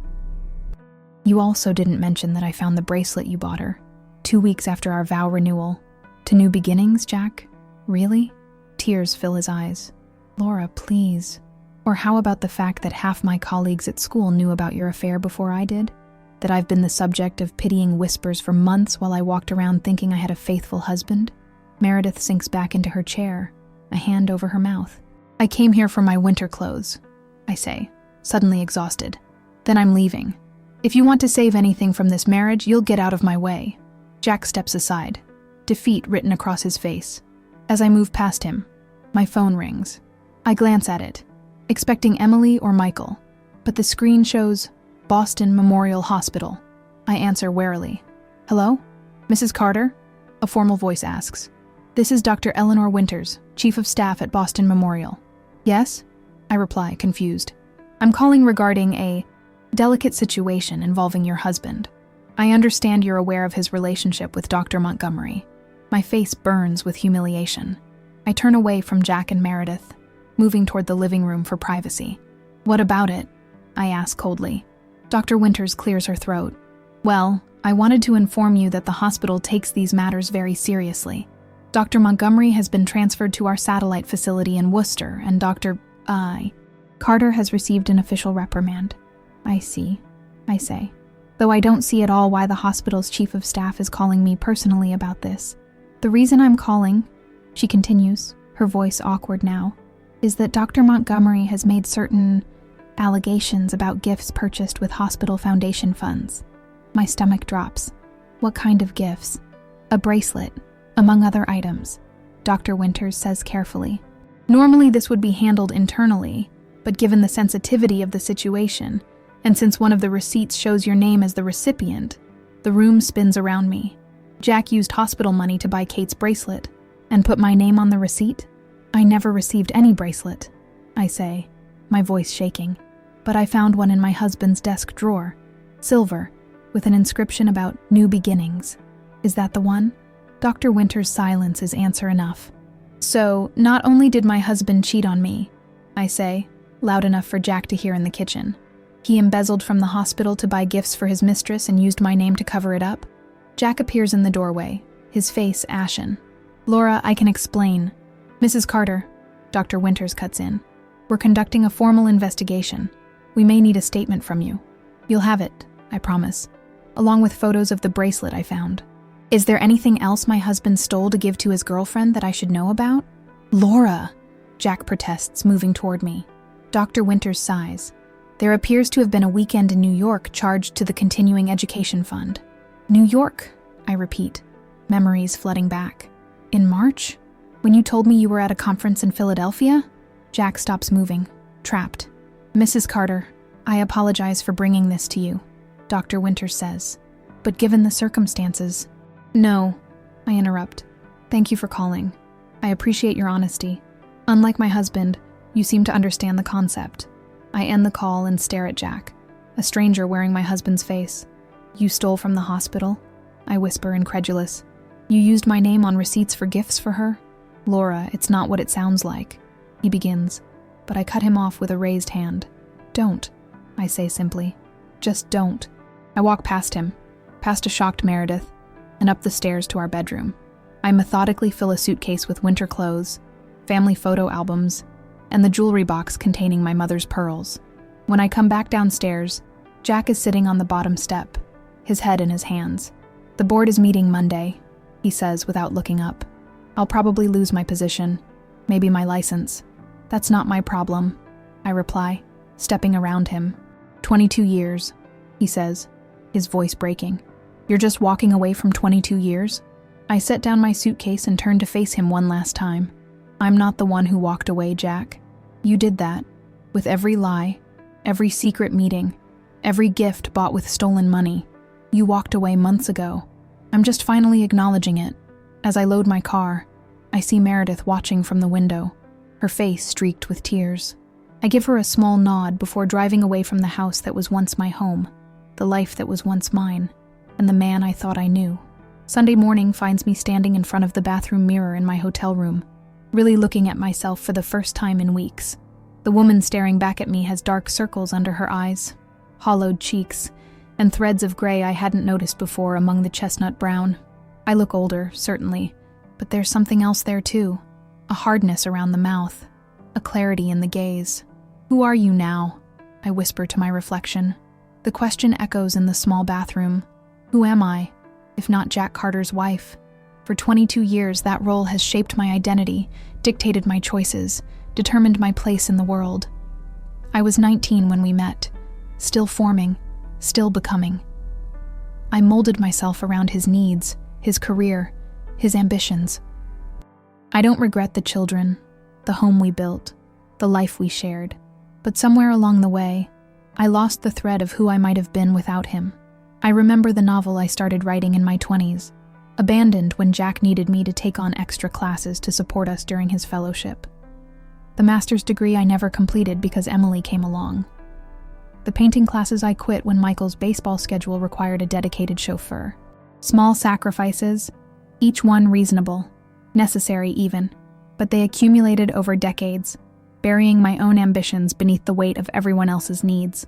You also didn't mention that I found the bracelet you bought her, 2 weeks after our vow renewal. To new beginnings, Jack? Really? Tears fill his eyes. Laura, please. Or how about the fact that half my colleagues at school knew about your affair before I did? That I've been the subject of pitying whispers for months while I walked around thinking I had a faithful husband? Meredith sinks back into her chair, a hand over her mouth. I came here for my winter clothes, I say, suddenly exhausted. Then I'm leaving. If you want to save anything from this marriage, you'll get out of my way. Jack steps aside, defeat written across his face. As I move past him, my phone rings. I glance at it, expecting Emily or Michael, but the screen shows Boston Memorial Hospital. I answer warily. Hello? Mrs. Carter? A formal voice asks. This is Dr. Eleanor Winters, Chief of Staff at Boston Memorial. Yes? I reply, confused. I'm calling regarding a delicate situation involving your husband. I understand you're aware of his relationship with Dr. Montgomery. My face burns with humiliation. I turn away from Jack and Meredith, moving toward the living room for privacy. What about it? I ask coldly. Dr. Winters clears her throat. Well, I wanted to inform you that the hospital takes these matters very seriously. Dr. Montgomery has been transferred to our satellite facility in Worcester, and Dr. Carter has received an official reprimand. I see, I say, though I don't see at all why the hospital's chief of staff is calling me personally about this. The reason I'm calling, she continues, her voice awkward now, is that Dr. Montgomery has made certain allegations about gifts purchased with hospital foundation funds. My stomach drops. What kind of gifts? A bracelet, among other items, Dr. Winters says carefully. Normally this would be handled internally, but given the sensitivity of the situation, and since one of the receipts shows your name as the recipient, the room spins around me. Jack used hospital money to buy Kate's bracelet, and put my name on the receipt? I never received any bracelet, I say, my voice shaking. But I found one in my husband's desk drawer, silver, with an inscription about new beginnings. Is that the one? Dr. Winters' silence is answer enough. So, not only did my husband cheat on me, I say, loud enough for Jack to hear in the kitchen. He embezzled from the hospital to buy gifts for his mistress and used my name to cover it up. Jack appears in the doorway, his face ashen. Laura, I can explain. Mrs. Carter, Dr. Winters cuts in. We're conducting a formal investigation. We may need a statement from you. You'll have it, I promise, along with photos of the bracelet I found. Is there anything else my husband stole to give to his girlfriend that I should know about? Laura, Jack protests, moving toward me. Dr. Winters sighs. There appears to have been a weekend in New York charged to the Continuing Education Fund. New York, I repeat, memories flooding back. In March? When you told me you were at a conference in Philadelphia? Jack stops moving, trapped. "Mrs. Carter, I apologize for bringing this to you," Dr. Winters says. "But given the circumstances—" "No," I interrupt. "Thank you for calling. I appreciate your honesty. Unlike my husband, you seem to understand the concept." I end the call and stare at Jack, a stranger wearing my husband's face. "You stole from the hospital?" I whisper, incredulous. "You used my name on receipts for gifts for her?" "Laura, it's not what it sounds like," he begins, but I cut him off with a raised hand. "Don't," I say simply. "Just don't." I walk past him, past a shocked Meredith, and up the stairs to our bedroom. I methodically fill a suitcase with winter clothes, family photo albums, and the jewelry box containing my mother's pearls. When I come back downstairs, Jack is sitting on the bottom step, his head in his hands. "The board is meeting Monday," he says without looking up. "I'll probably lose my position, maybe my license. That's not my problem," I reply, stepping around him. 22 years, he says, his voice breaking. "You're just walking away from 22 years? I set down my suitcase and turned to face him one last time. "I'm not the one who walked away, Jack. You did that. With every lie, every secret meeting, every gift bought with stolen money. You walked away months ago. I'm just finally acknowledging it." As I load my car, I see Meredith watching from the window, her face streaked with tears. I give her a small nod before driving away from the house that was once my home, the life that was once mine, and the man I thought I knew. Sunday morning finds me standing in front of the bathroom mirror in my hotel room, really looking at myself for the first time in weeks. The woman staring back at me has dark circles under her eyes, hollowed cheeks, and threads of gray I hadn't noticed before among the chestnut brown. I look older, certainly, but there's something else there too, a hardness around the mouth, a clarity in the gaze. "Who are you now?" I whisper to my reflection. The question echoes in the small bathroom. Who am I, if not Jack Carter's wife? For 22 years, that role has shaped my identity, dictated my choices, determined my place in the world. I was 19 when we met, still forming, still becoming. I molded myself around his needs, his career, his ambitions. I don't regret the children, the home we built, the life we shared. But somewhere along the way, I lost the thread of who I might have been without him. I remember the novel I started writing in my 20s, abandoned when Jack needed me to take on extra classes to support us during his fellowship. The master's degree I never completed because Emily came along. The painting classes I quit when Michael's baseball schedule required a dedicated chauffeur. Small sacrifices, each one reasonable, necessary even, but they accumulated over decades, burying my own ambitions beneath the weight of everyone else's needs.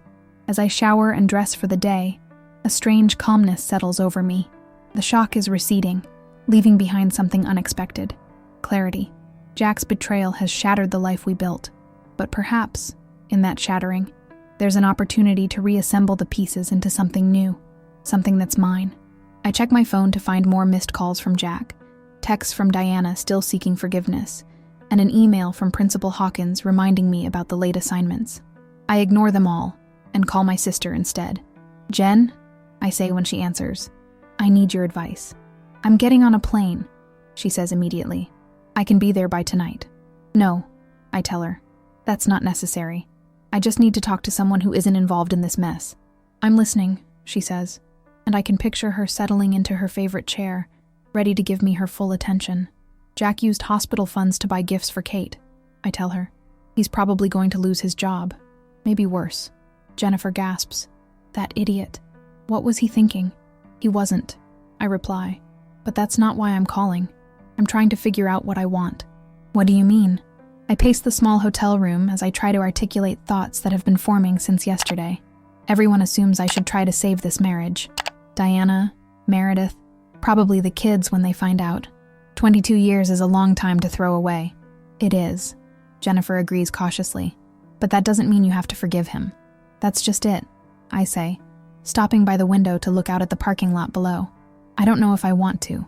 As I shower and dress for the day, a strange calmness settles over me. The shock is receding, leaving behind something unexpected. Clarity. Jack's betrayal has shattered the life we built, but perhaps, in that shattering, there's an opportunity to reassemble the pieces into something new, something that's mine. I check my phone to find more missed calls from Jack, texts from Diana still seeking forgiveness, and an email from Principal Hawkins reminding me about the late assignments. I ignore them all and call my sister instead. "Jen," I say when she answers, "I need your advice." "I'm getting on a plane," she says immediately. "I can be there by tonight." "No," I tell her. "That's not necessary. I just need to talk to someone who isn't involved in this mess." "I'm listening," she says, and I can picture her settling into her favorite chair, ready to give me her full attention. "Jack used hospital funds to buy gifts for Kate," I tell her. "He's probably going to lose his job. Maybe worse." Jennifer gasps. "That idiot. What was he thinking?" "He wasn't," I reply. "But that's not why I'm calling. I'm trying to figure out what I want." "What do you mean?" I pace the small hotel room as I try to articulate thoughts that have been forming since yesterday. Everyone assumes I should try to save this marriage. Diana, Meredith, probably the kids when they find out. 22 years is a long time to throw away. "It is," Jennifer agrees cautiously. "But that doesn't mean you have to forgive him." "That's just it," I say, stopping by the window to look out at the parking lot below. "I don't know if I want to.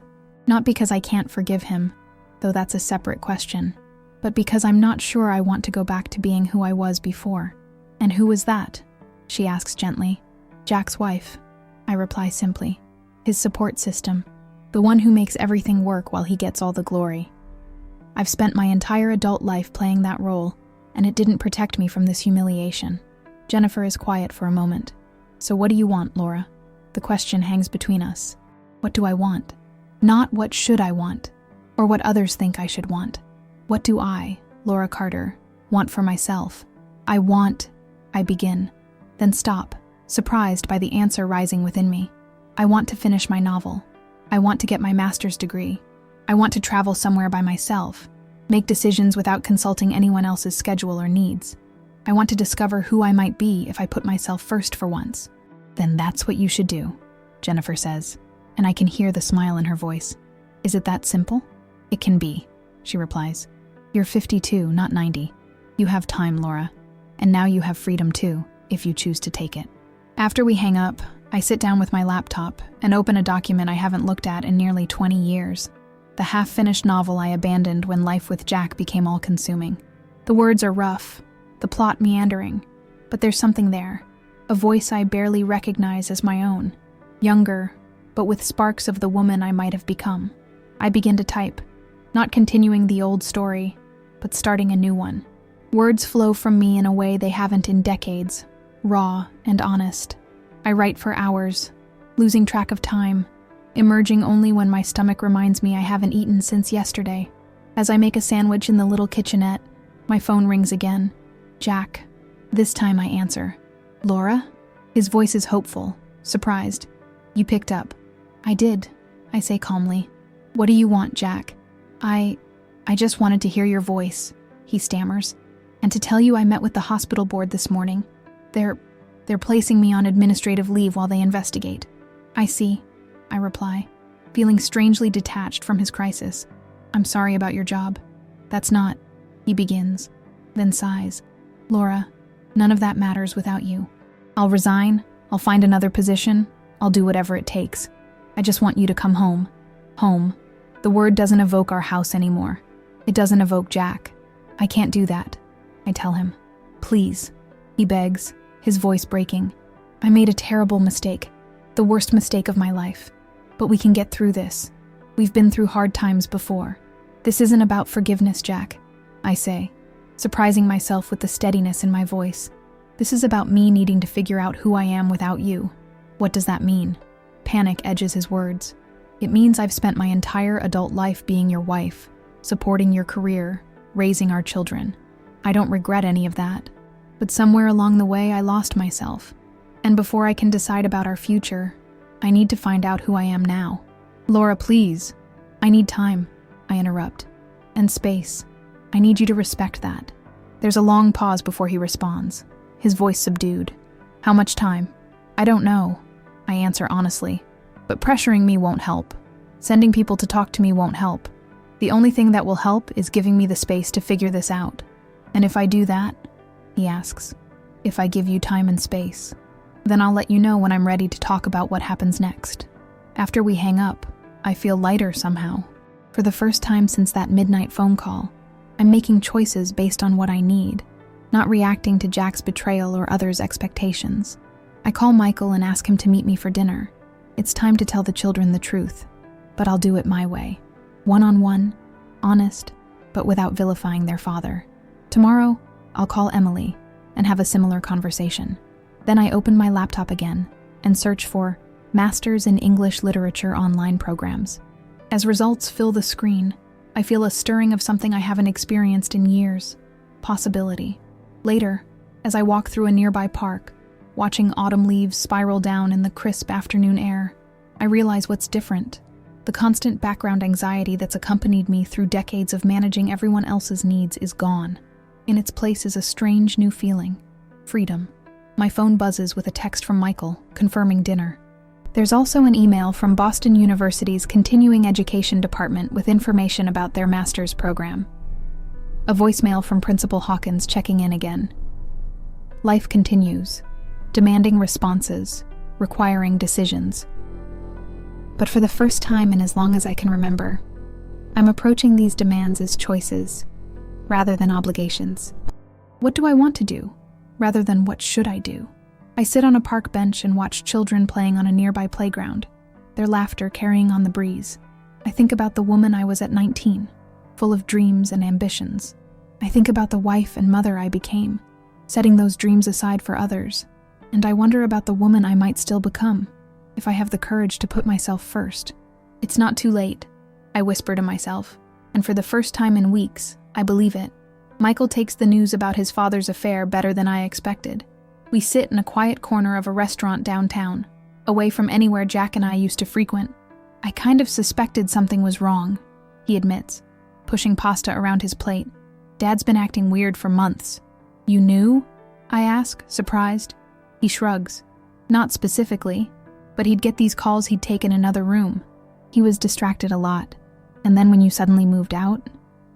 Not because I can't forgive him, though that's a separate question, but because I'm not sure I want to go back to being who I was before." "And who was that?" she asks gently. "Jack's wife," I reply simply. "His support system. The one who makes everything work while he gets all the glory. I've spent my entire adult life playing that role, and it didn't protect me from this humiliation. Jennifer is quiet for a moment. So what do you want, Laura? The question hangs between us. What do I want? Not what should I want, or what others think I should want. What do I, Laura Carter, want for myself? I begin, then stop, surprised by the answer rising within me. I want to finish my novel. I want to get my master's degree. I want to travel somewhere by myself, make decisions without consulting anyone else's schedule or needs. I want to discover who I might be if I put myself first for once. Then that's what you should do, Jennifer says, and I can hear the smile in her voice. Is it that simple? It can be, she replies. You're 52, not 90. You have time, Laura. And now you have freedom too, if you choose to take it. After we hang up, I sit down with my laptop and open a document I haven't looked at in nearly 20 years. The half-finished novel I abandoned when life with Jack became all-consuming. The words are rough, the plot meandering, but there's something there, a voice I barely recognize as my own, younger, but with sparks of the woman I might have become. I begin to type, not continuing the old story, but starting a new one. Words flow from me in a way they haven't in decades, raw and honest. I write for hours, losing track of time, emerging only when my stomach reminds me I haven't eaten since yesterday. As I make a sandwich in the little kitchenette, my phone rings again. Jack. This time I answer. Laura? His voice is hopeful, surprised. You picked up. I did, I say calmly. What do you want, Jack? I just wanted to hear your voice, he stammers. And to tell you I met with the hospital board this morning. They're placing me on administrative leave while they investigate. I see, I reply, feeling strangely detached from his crisis. I'm sorry about your job. That's not, he begins, then sighs. Laura, none of that matters without you. I'll resign, I'll find another position, I'll do whatever it takes. I just want you to come home. Home. The word doesn't evoke our house anymore. It doesn't evoke Jack. I can't do that, I tell him. Please, he begs, his voice breaking. I made a terrible mistake, the worst mistake of my life. But we can get through this. We've been through hard times before. This isn't about forgiveness, Jack, I say, surprising myself with the steadiness in my voice. This is about me needing to figure out who I am without you. What does that mean? Panic edges his words. It means I've spent my entire adult life being your wife, supporting your career, raising our children. I don't regret any of that. But somewhere along the way, I lost myself. And before I can decide about our future, I need to find out who I am now. Laura, please. I need time, I interrupt. And space. I need you to respect that. There's a long pause before he responds, his voice subdued. How much time? I don't know, I answer honestly. But pressuring me won't help. Sending people to talk to me won't help. The only thing that will help is giving me the space to figure this out. And if I do that, he asks, if I give you time and space, then I'll let you know when I'm ready to talk about what happens next. After we hang up, I feel lighter somehow. For the first time since that midnight phone call, I'm making choices based on what I need, not reacting to Jack's betrayal or others' expectations. I call Michael and ask him to meet me for dinner. It's time to tell the children the truth, but I'll do it my way. One-on-one, honest, but without vilifying their father. Tomorrow, I'll call Emily and have a similar conversation. Then I open my laptop again and search for Masters in English Literature online programs. As results fill the screen, I feel a stirring of something I haven't experienced in years. Possibility. Later, as I walk through a nearby park, watching autumn leaves spiral down in the crisp afternoon air, I realize what's different. The constant background anxiety that's accompanied me through decades of managing everyone else's needs is gone. In its place is a strange new feeling. Freedom. My phone buzzes with a text from Michael, confirming dinner. There's also an email from Boston University's Continuing Education Department with information about their master's program. A voicemail from Principal Hawkins checking in again. Life continues, demanding responses, requiring decisions. But for the first time in as long as I can remember, I'm approaching these demands as choices, rather than obligations. What do I want to do, rather than what should I do? I sit on a park bench and watch children playing on a nearby playground, their laughter carrying on the breeze. I think about the woman I was at 19, full of dreams and ambitions. I think about the wife and mother I became, setting those dreams aside for others, and I wonder about the woman I might still become, if I have the courage to put myself first. It's not too late, I whisper to myself, and for the first time in weeks, I believe it. Michael takes the news about his father's affair better than I expected. We sit in a quiet corner of a restaurant downtown, away from anywhere Jack and I used to frequent. I kind of suspected something was wrong, he admits, pushing pasta around his plate. Dad's been acting weird for months. You knew? I ask, surprised. He shrugs. Not specifically, but he'd get these calls he'd take in another room. He was distracted a lot. And then when you suddenly moved out,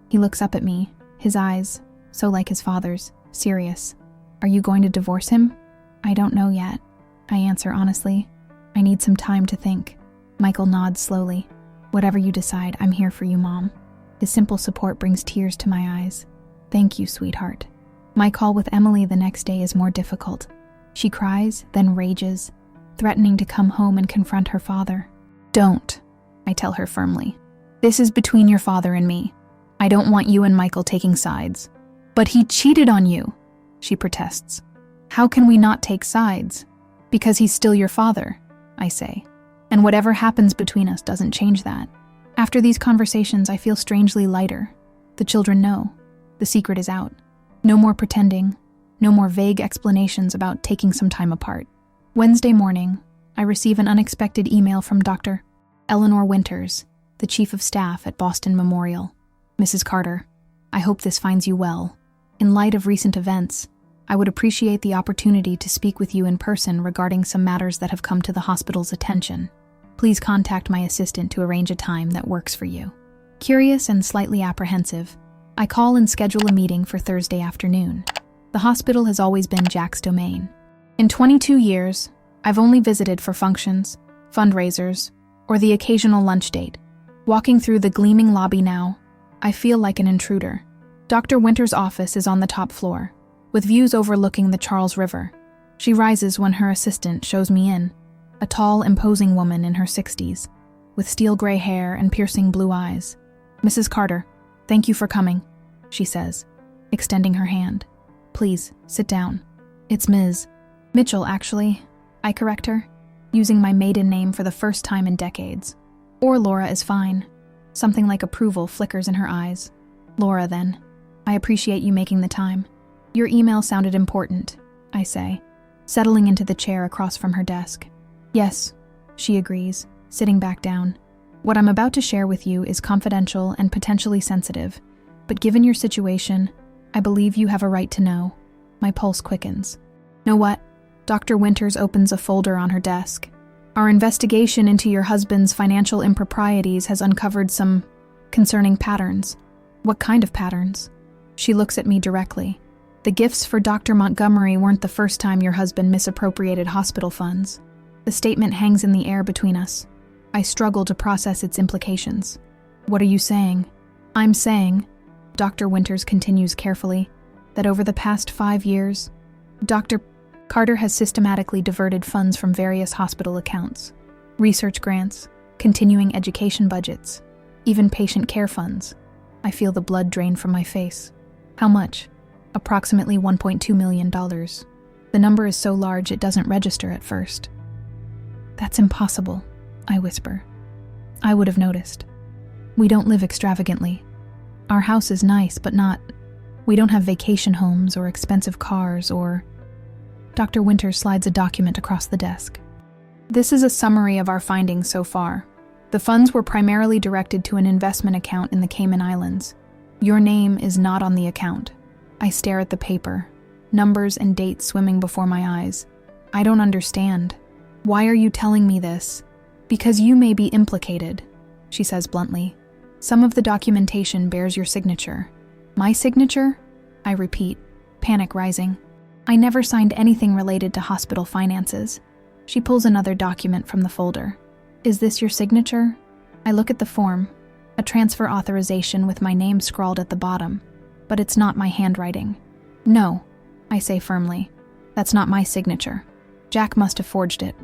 he looks up at me, his eyes, so like his father's, serious. Are you going to divorce him? I don't know yet, I answer honestly. I need some time to think. Michael nods slowly. Whatever you decide, I'm here for you, Mom. His simple support brings tears to my eyes. Thank you, sweetheart. My call with Emily the next day is more difficult. She cries, then rages, threatening to come home and confront her father. Don't, I tell her firmly. This is between your father and me. I don't want you and Michael taking sides. But he cheated on you, she protests. How can we not take sides? Because he's still your father, I say. And whatever happens between us doesn't change that. After these conversations, I feel strangely lighter. The children know. The secret is out. No more pretending. No more vague explanations about taking some time apart. Wednesday morning, I receive an unexpected email from Dr. Eleanor Winters, the Chief of Staff at Boston Memorial. Mrs. Carter, I hope this finds you well. In light of recent events, I would appreciate the opportunity to speak with you in person regarding some matters that have come to the hospital's attention. Please contact my assistant to arrange a time that works for you. Curious and slightly apprehensive, I call and schedule a meeting for Thursday afternoon. The hospital has always been Jack's domain. In 22 years, I've only visited for functions, fundraisers, or the occasional lunch date. Walking through the gleaming lobby now, I feel like an intruder. Dr. Winter's office is on the top floor, with views overlooking the Charles River. She rises when her assistant shows me in, a tall, imposing woman in her 60s, with steel gray hair and piercing blue eyes. Mrs. Carter, thank you for coming, she says, extending her hand. Please, sit down. It's Ms. Mitchell, actually, I correct her, using my maiden name for the first time in decades. Or Laura is fine. Something like approval flickers in her eyes. Laura, then. I appreciate you making the time. Your email sounded important, I say, settling into the chair across from her desk. Yes, she agrees, sitting back down. What I'm about to share with you is confidential and potentially sensitive, but given your situation, I believe you have a right to know. My pulse quickens. Know what? Dr. Winters opens a folder on her desk. Our investigation into your husband's financial improprieties has uncovered some concerning patterns. What kind of patterns? She looks at me directly. The gifts for Dr. Montgomery weren't the first time your husband misappropriated hospital funds. The statement hangs in the air between us. I struggle to process its implications. What are you saying? I'm saying, Dr. Winters continues carefully, that over the past 5 years, Dr. Carter has systematically diverted funds from various hospital accounts, research grants, continuing education budgets, even patient care funds. I feel the blood drain from my face. How much? Approximately $1.2 million. The number is so large it doesn't register at first. That's impossible, I whisper. I would have noticed. We don't live extravagantly. Our house is nice, but not. We don't have vacation homes or expensive cars or... Dr. Winters slides a document across the desk. This is a summary of our findings so far. The funds were primarily directed to an investment account in the Cayman Islands. Your name is not on the account. I stare at the paper, numbers and dates swimming before my eyes. I don't understand. Why are you telling me this? Because you may be implicated, she says bluntly. Some of the documentation bears your signature. My signature? I repeat, panic rising. I never signed anything related to hospital finances. She pulls another document from the folder. Is this your signature? I look at the form, a transfer authorization with my name scrawled at the bottom, but it's not my handwriting. No, I say firmly. That's not my signature. Jack must have forged it.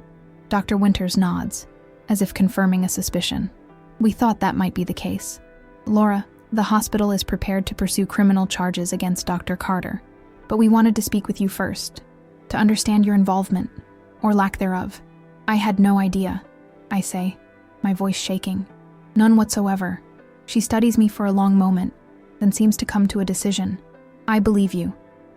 Dr. Winters nods, as if confirming a suspicion. We thought that might be the case. Laura, The hospital is prepared to pursue criminal charges against Dr. Carter, but we wanted to speak with you first, to understand your involvement, or lack thereof. I had no idea, I say, my voice shaking. None whatsoever. She studies me for a long moment, then seems to come to a decision. I believe you,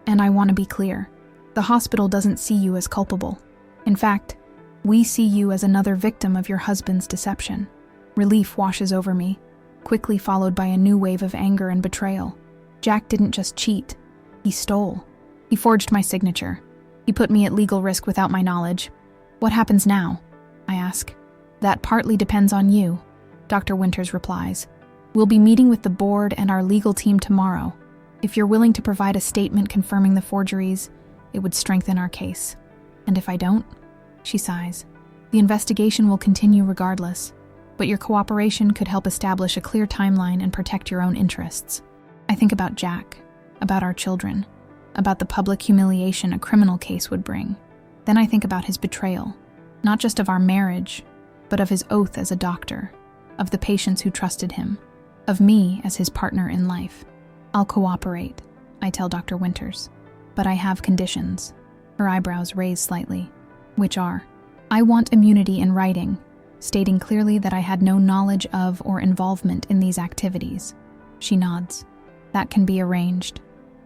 and I want to be clear. The hospital doesn't see you as culpable. In fact, we see you as another victim of your husband's deception. Relief washes over me, quickly followed by a new wave of anger and betrayal. Jack didn't just cheat, he stole. He forged my signature. He put me at legal risk without my knowledge. What happens now? I ask. That partly depends on you, Dr. Winters replies. We'll be meeting with the board and our legal team tomorrow. If you're willing to provide a statement confirming the forgeries, it would strengthen our case. And if I don't? She sighs. The investigation will continue regardless, but your cooperation could help establish a clear timeline and protect your own interests. I think about Jack, about our children, about the public humiliation a criminal case would bring. Then I think about his betrayal, not just of our marriage, but of his oath as a doctor, of the patients who trusted him, of me as his partner in life. I'll cooperate, I tell Dr. Winters, but I have conditions. Her eyebrows raise slightly, which are, I want immunity in writing, stating clearly that I had no knowledge of or involvement in these activities. She nods. That can be arranged.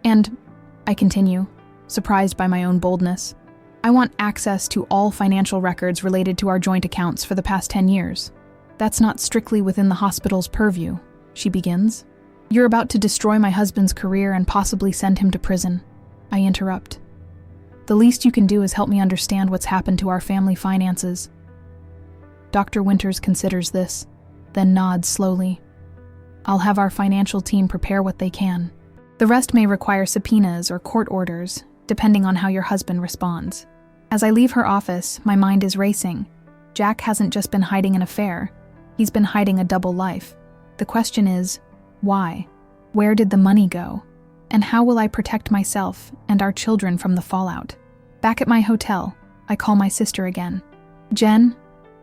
And, I continue, surprised by my own boldness, I want access to all financial records related to our joint accounts for the past 10 years. That's not strictly within the hospital's purview, she begins. You're about to destroy my husband's career and possibly send him to prison. I interrupt. The least you can do is help me understand what's happened to our family finances. Dr. Winters considers this, then nods slowly. I'll have our financial team prepare what they can. The rest may require subpoenas or court orders, depending on how your husband responds. As I leave her office, my mind is racing. Jack hasn't just been hiding an affair. He's been hiding a double life. The question is, why? Where did the money go? And how will I protect myself and our children from the fallout? Back at my hotel, I call my sister again. Jen,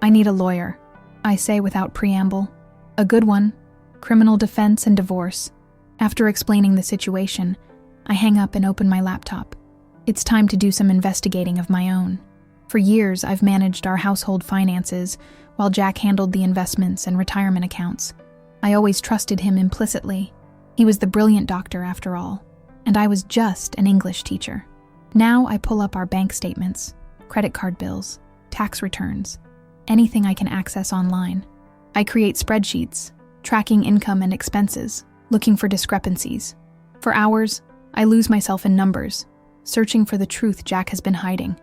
I need a lawyer, I say without preamble. A good one. Criminal defense and divorce. After explaining the situation, I hang up and open my laptop. It's time to do some investigating of my own. For years, I've managed our household finances, while Jack handled the investments and retirement accounts. I always trusted him implicitly. He was the brilliant doctor after all, and I was just an English teacher. Now I pull up our bank statements, credit card bills, tax returns, anything I can access online. I create spreadsheets, tracking income and expenses, looking for discrepancies. For hours, I lose myself in numbers, searching for the truth Jack has been hiding.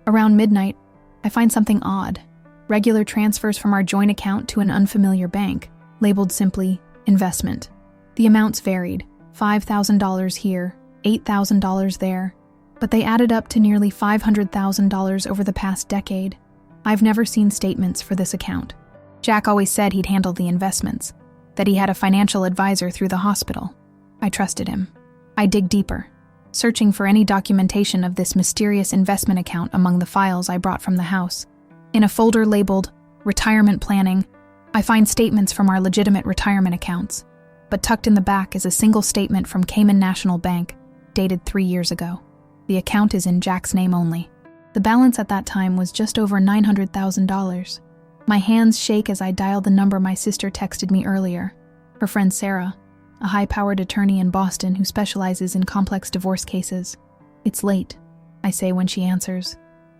Around midnight, I find something odd. Regular transfers from our joint account to an unfamiliar bank, labeled simply investment. The amounts varied, $5,000 here, $8,000 there, but they added up to nearly $500,000 over the past decade. I've never seen statements for this account. Jack always said he'd handle the investments, that he had a financial advisor through the hospital. I trusted him. I dig deeper, searching for any documentation of this mysterious investment account among the files I brought from the house. In a folder labeled Retirement Planning, I find statements from our legitimate retirement accounts, but tucked in the back is a single statement from Cayman National Bank, dated 3 years ago. The account is in Jack's name only. The balance at that time was just over $900,000. My hands shake as I dial the number my sister texted me earlier. Her friend Sarah, a high-powered attorney in Boston who specializes in complex divorce cases. It's late, I say when she answers.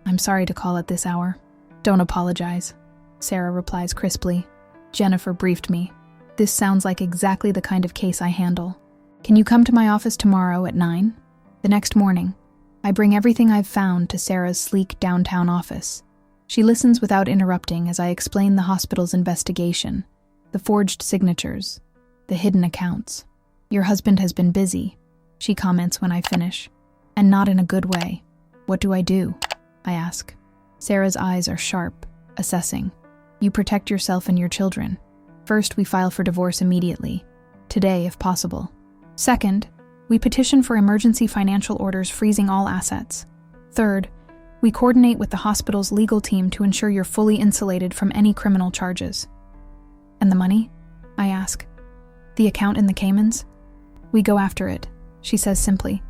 I'm sorry to call at this hour. Don't apologize, Sarah replies crisply. Jennifer briefed me. This sounds like exactly the kind of case I handle. Can you come to my office tomorrow at 9? The next morning, I bring everything I've found to Sarah's sleek downtown office. She listens without interrupting as I explain the hospital's investigation, the forged signatures, the hidden accounts. Your husband has been busy, she comments when I finish, and not in a good way. What do? I ask. Sarah's eyes are sharp, assessing. You protect yourself and your children. First, we file for divorce immediately, today if possible. Second, we petition for emergency financial orders freezing all assets. Third, we coordinate with the hospital's legal team to ensure you're fully insulated from any criminal charges. And the money? I ask. The account in the Caymans? We go after it, she says simply.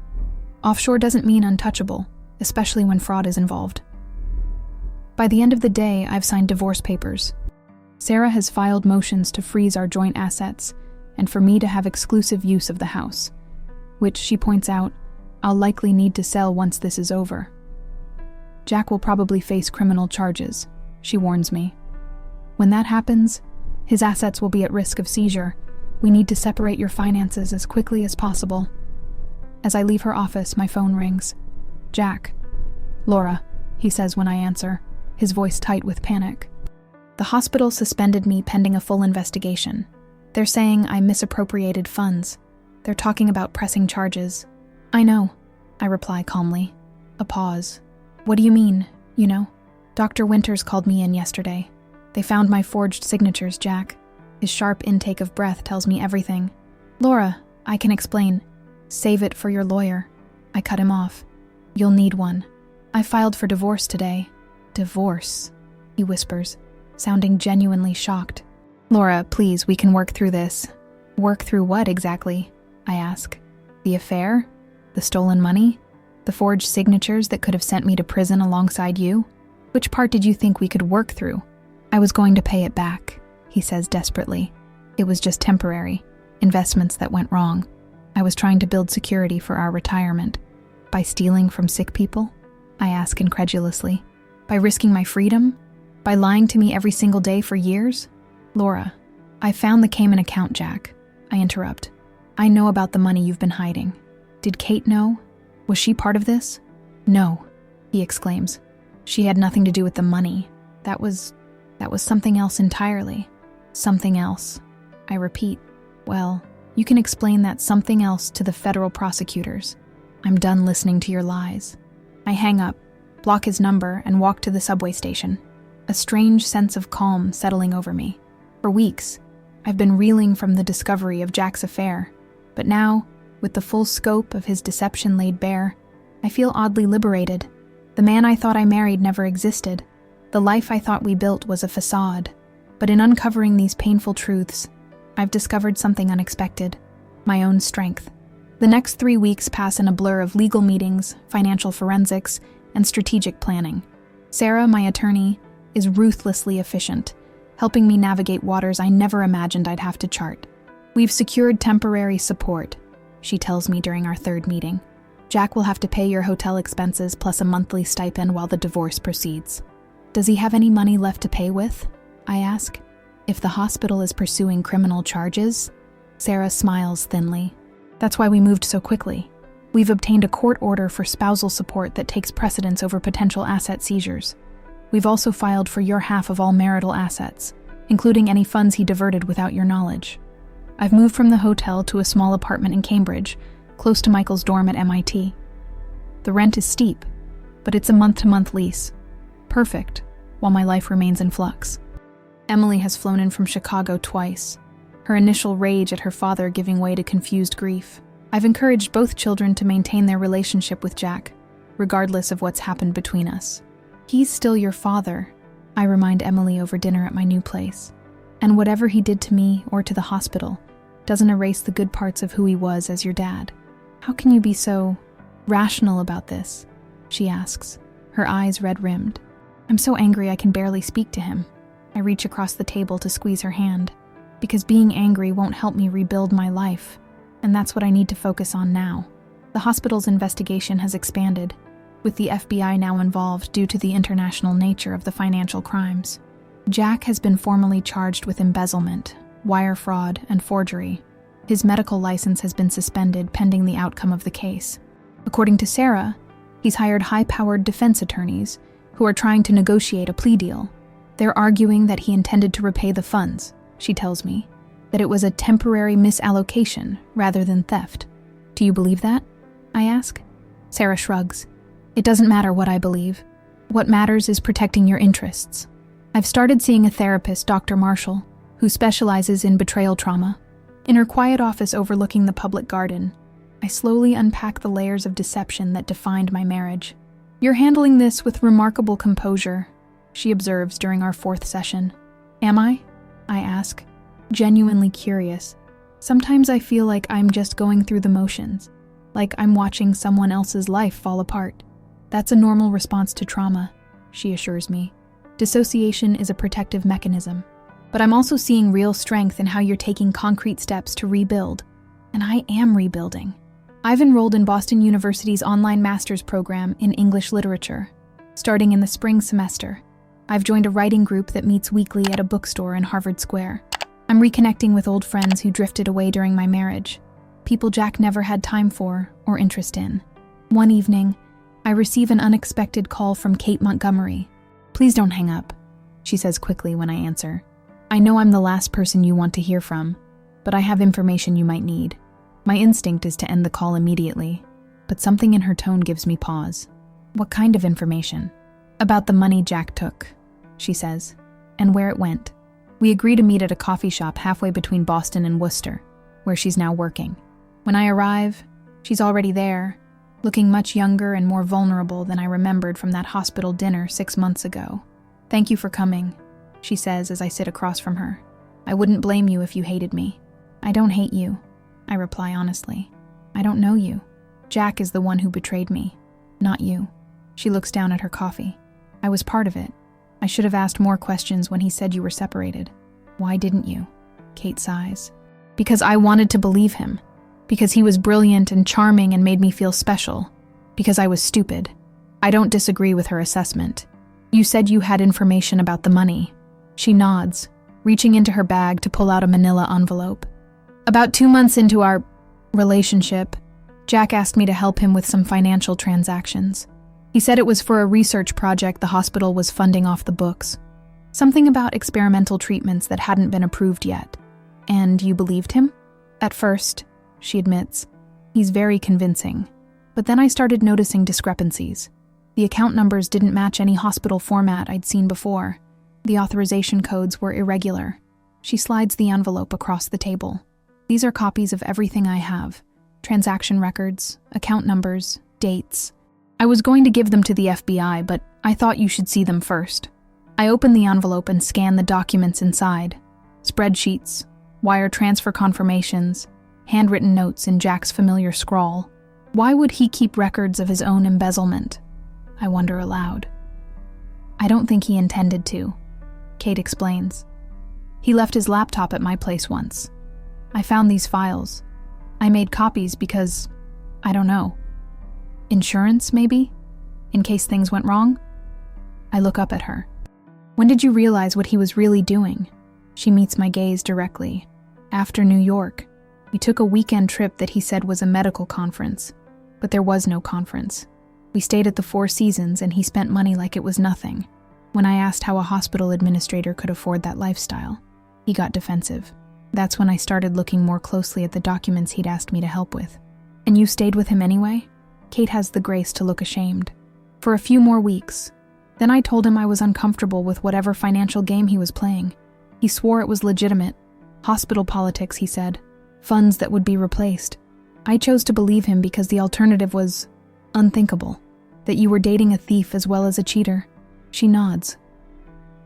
Offshore doesn't mean untouchable, especially when fraud is involved. By the end of the day, I've signed divorce papers. Sarah has filed motions to freeze our joint assets and for me to have exclusive use of the house, which, she points out, I'll likely need to sell once this is over. Jack will probably face criminal charges, she warns me. When that happens, his assets will be at risk of seizure. We need to separate your finances as quickly as possible. As I leave her office, my phone rings. Jack. Laura, he says when I answer, his voice tight with panic. The hospital suspended me pending a full investigation. They're saying I misappropriated funds. They're talking about pressing charges. I know, I reply calmly. A pause. What do you mean, you know? Dr. Winters called me in yesterday. They found my forged signatures, Jack. His sharp intake of breath tells me everything. Laura, I can explain. Save it for your lawyer. I cut him off. You'll need one. I filed for divorce today. Divorce, he whispers, sounding genuinely shocked. Laura, please, we can work through this. Work through what exactly? I ask. The affair? The stolen money? The forged signatures that could have sent me to prison alongside you? Which part did you think we could work through? I was going to pay it back, he says desperately. It was just temporary. Investments that went wrong. I was trying to build security for our retirement. By stealing from sick people? I ask incredulously. By risking my freedom? By lying to me every single day for years? Laura, I found the Cayman account, Jack. I interrupt. I know about the money you've been hiding. Did Kate know? Was she part of this? No, he exclaims. She had nothing to do with the money. That was something else entirely. Something else. I repeat. Well, you can explain that something else to the federal prosecutors. I'm done listening to your lies. I hang up, block his number, and walk to the subway station. A strange sense of calm settling over me. For weeks, I've been reeling from the discovery of Jack's affair, but now, with the full scope of his deception laid bare, I feel oddly liberated. The man I thought I married never existed. The life I thought we built was a facade. But in uncovering these painful truths, I've discovered something unexpected. My own strength. The next 3 weeks pass in a blur of legal meetings, financial forensics, and strategic planning. Sarah, my attorney, is ruthlessly efficient, helping me navigate waters I never imagined I'd have to chart. We've secured temporary support, she tells me during our third meeting. Jack will have to pay your hotel expenses plus a monthly stipend while the divorce proceeds. Does he have any money left to pay with? I ask. If the hospital is pursuing criminal charges? Sarah smiles thinly. That's why we moved so quickly. We've obtained a court order for spousal support that takes precedence over potential asset seizures. We've also filed for your half of all marital assets, including any funds he diverted without your knowledge. I've moved from the hotel to a small apartment in Cambridge, close to Michael's dorm at MIT. The rent is steep, but it's a month-to-month lease. Perfect, while my life remains in flux. Emily has flown in from Chicago twice, her initial rage at her father giving way to confused grief. I've encouraged both children to maintain their relationship with Jack, regardless of what's happened between us. He's still your father, I remind Emily over dinner at my new place. And whatever he did to me or to the hospital doesn't erase the good parts of who he was as your dad. How can you be so rational about this? She asks, her eyes red-rimmed. I'm so angry I can barely speak to him. I reach across the table to squeeze her hand, because being angry won't help me rebuild my life, and that's what I need to focus on now. The hospital's investigation has expanded, with the FBI now involved due to the international nature of the financial crimes. Jack has been formally charged with embezzlement, wire fraud, and forgery. His medical license has been suspended pending the outcome of the case. According to Sarah, he's hired high-powered defense attorneys who are trying to negotiate a plea deal. They're arguing that he intended to repay the funds, she tells me, that it was a temporary misallocation rather than theft. Do you believe that? I ask. Sarah shrugs. It doesn't matter what I believe. What matters is protecting your interests. I've started seeing a therapist, Dr. Marshall, who specializes in betrayal trauma. In her quiet office overlooking the public garden, I slowly unpack the layers of deception that defined my marriage. You're handling this with remarkable composure, she observes during our fourth session. Am I? I ask, genuinely curious. Sometimes I feel like I'm just going through the motions, like I'm watching someone else's life fall apart. That's a normal response to trauma, she assures me. Dissociation is a protective mechanism. But I'm also seeing real strength in how you're taking concrete steps to rebuild. And I am rebuilding. I've enrolled in Boston University's online master's program in English literature. Starting in the spring semester, I've joined a writing group that meets weekly at a bookstore in Harvard Square. I'm reconnecting with old friends who drifted away during my marriage, people Jack never had time for or interest in. One evening, I receive an unexpected call from Kate Montgomery. "Please don't hang up," she says quickly when I answer. "I know I'm the last person you want to hear from, but I have information you might need." My instinct is to end the call immediately, but something in her tone gives me pause. "What kind of information?" "About the money Jack took," she says, "and where it went. We agree to meet at a coffee shop halfway between Boston and Worcester, where she's now working. When I arrive, she's already there, looking much younger and more vulnerable than I remembered from that hospital dinner 6 months ago. "Thank you for coming," she says as I sit across from her. "I wouldn't blame you if you hated me." "I don't hate you," I reply honestly. "I don't know you. Jack is the one who betrayed me, not you." She looks down at her coffee. "I was part of it. I should have asked more questions when he said you were separated." "Why didn't you?" Kate sighs. "Because I wanted to believe him. Because he was brilliant and charming and made me feel special. Because I was stupid." I don't disagree with her assessment. "You said you had information about the money." She nods, reaching into her bag to pull out a manila envelope. "About 2 months into our relationship, Jack asked me to help him with some financial transactions. He said it was for a research project the hospital was funding off the books. Something about experimental treatments that hadn't been approved yet. And you believed him?" "At first," she admits. "He's very convincing. But then I started noticing discrepancies. The account numbers didn't match any hospital format I'd seen before. The authorization codes were irregular." She slides the envelope across the table. "These are copies of everything I have. Transaction records, account numbers, dates. I was going to give them to the FBI, but I thought you should see them first." I open the envelope and scan the documents inside. Spreadsheets, wire transfer confirmations, handwritten notes in Jack's familiar scrawl. Why would he keep records of his own embezzlement? I wonder aloud. "I don't think he intended to," Kate explains. "He left his laptop at my place once. I found these files. I made copies because, I don't know. Insurance, maybe? In case things went wrong?" I look up at her. "When did you realize what he was really doing?" She meets my gaze directly. "After New York. We took a weekend trip that he said was a medical conference, but there was no conference. We stayed at the Four Seasons and he spent money like it was nothing. When I asked how a hospital administrator could afford that lifestyle, he got defensive. That's when I started looking more closely at the documents he'd asked me to help with." "And you stayed with him anyway?" Kate has the grace to look ashamed. "For a few more weeks. Then I told him I was uncomfortable with whatever financial game he was playing. He swore it was legitimate. Hospital politics, he said. Funds that would be replaced. I chose to believe him because the alternative was unthinkable. That you were dating a thief as well as a cheater." She nods.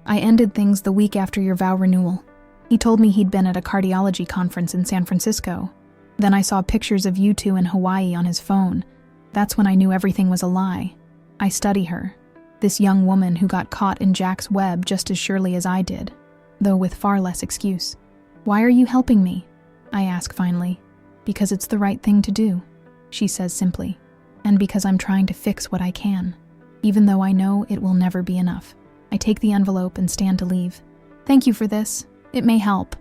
"I ended things the week after your vow renewal. He told me he'd been at a cardiology conference in San Francisco. Then I saw pictures of you two in Hawaii on his phone. That's when I knew everything was a lie. I study her. This young woman who got caught in Jack's web just as surely as I did, though with far less excuse. Why are you helping me?" I ask finally. "Because it's the right thing to do," she says simply. "And because I'm trying to fix what I can, even though I know it will never be enough." I take the envelope and stand to leave. "Thank you for this. It may help."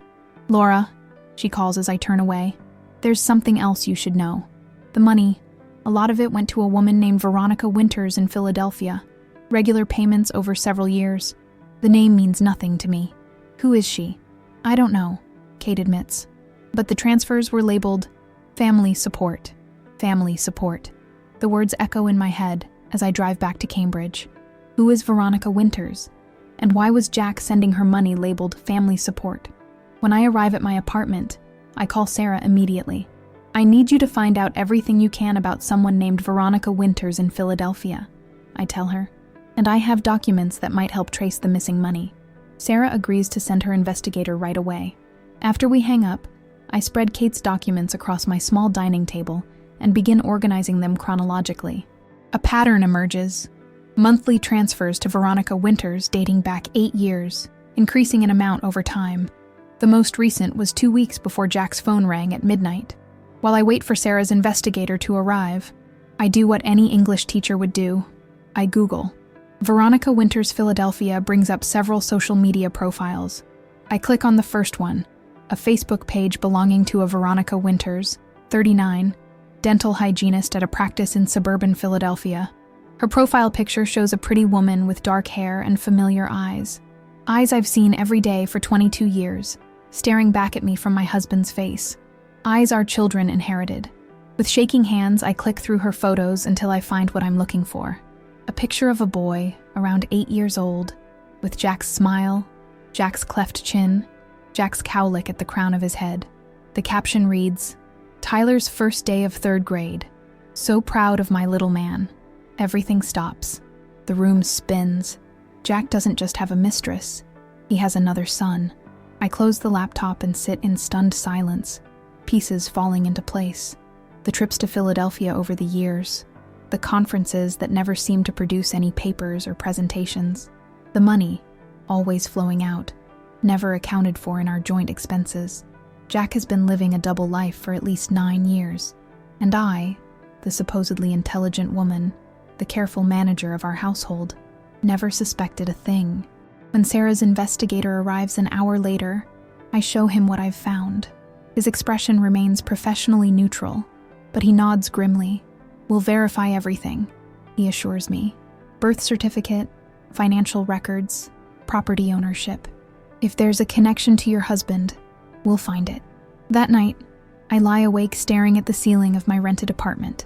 "Laura," she calls as I turn away, "there's something else you should know. The money, a lot of it went to a woman named Veronica Winters in Philadelphia. Regular payments over several years. The name means nothing to me. Who is she?" "I don't know," Kate admits. "But the transfers were labeled family support. Family support." The words echo in my head as I drive back to Cambridge. Who is Veronica Winters? And why was Jack sending her money labeled family support? When I arrive at my apartment, I call Sarah immediately. "I need you to find out everything you can about someone named Veronica Winters in Philadelphia," I tell her. "And I have documents that might help trace the missing money." Sarah agrees to send her investigator right away. After we hang up, I spread Kate's documents across my small dining table and begin organizing them chronologically. A pattern emerges. Monthly transfers to Veronica Winters dating back 8 years, increasing in amount over time. The most recent was 2 weeks before Jack's phone rang at midnight. While I wait for Sarah's investigator to arrive, I do what any English teacher would do. I Google. Veronica Winters Philadelphia brings up several social media profiles. I click on the first one, a Facebook page belonging to a Veronica Winters, 39, dental hygienist at a practice in suburban Philadelphia. Her profile picture shows a pretty woman with dark hair and familiar eyes. Eyes I've seen every day for 22 years, staring back at me from my husband's face. Eyes our children inherited. With shaking hands, I click through her photos until I find what I'm looking for. A picture of a boy, around 8 years old, with Jack's smile, Jack's cleft chin, Jack's cowlick at the crown of his head. The caption reads, "Tyler's first day of 3rd grade. So proud of my little man." Everything stops. The room spins. Jack doesn't just have a mistress. He has another son. I close the laptop and sit in stunned silence, pieces falling into place. The trips to Philadelphia over the years. The conferences that never seemed to produce any papers or presentations. The money, always flowing out, never accounted for in our joint expenses. Jack has been living a double life for at least 9 years. And I, the supposedly intelligent woman, the careful manager of our household, never suspected a thing. When Sarah's investigator arrives an hour later, I show him what I've found. His expression remains professionally neutral, but he nods grimly. "We'll verify everything," he assures me. "Birth certificate, financial records, property ownership. If there's a connection to your husband, we'll find it." That night, I lie awake staring at the ceiling of my rented apartment.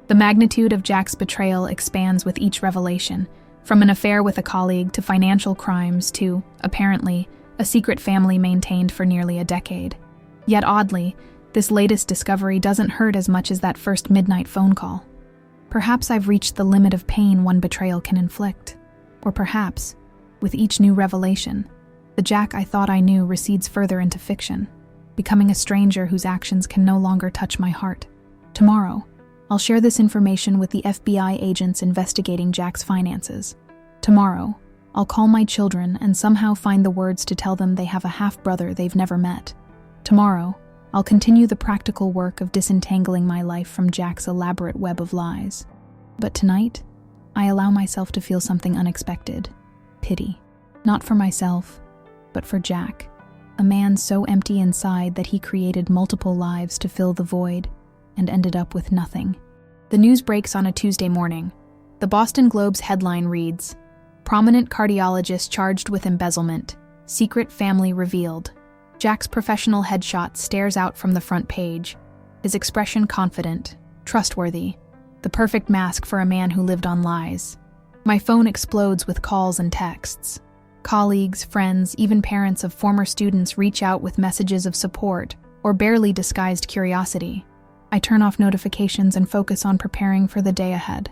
The magnitude of Jack's betrayal expands with each revelation, from an affair with a colleague to financial crimes to, apparently, a secret family maintained for nearly a decade. Yet oddly, this latest discovery doesn't hurt as much as that first midnight phone call. Perhaps I've reached the limit of pain one betrayal can inflict. Or perhaps, with each new revelation, the Jack I thought I knew recedes further into fiction, becoming a stranger whose actions can no longer touch my heart. Tomorrow, I'll share this information with the FBI agents investigating Jack's finances. Tomorrow, I'll call my children and somehow find the words to tell them they have a half-brother they've never met. Tomorrow, I'll continue the practical work of disentangling my life from Jack's elaborate web of lies. But tonight, I allow myself to feel something unexpected. Pity. Not for myself, but for Jack, a man so empty inside that he created multiple lives to fill the void and ended up with nothing. The news breaks on a Tuesday morning. The Boston Globe's headline reads, "Prominent cardiologist charged with embezzlement. Secret family revealed." Jack's professional headshot stares out from the front page, his expression confident, trustworthy, the perfect mask for a man who lived on lies. My phone explodes with calls and texts. Colleagues, friends, even parents of former students reach out with messages of support or barely disguised curiosity. I turn off notifications and focus on preparing for the day ahead.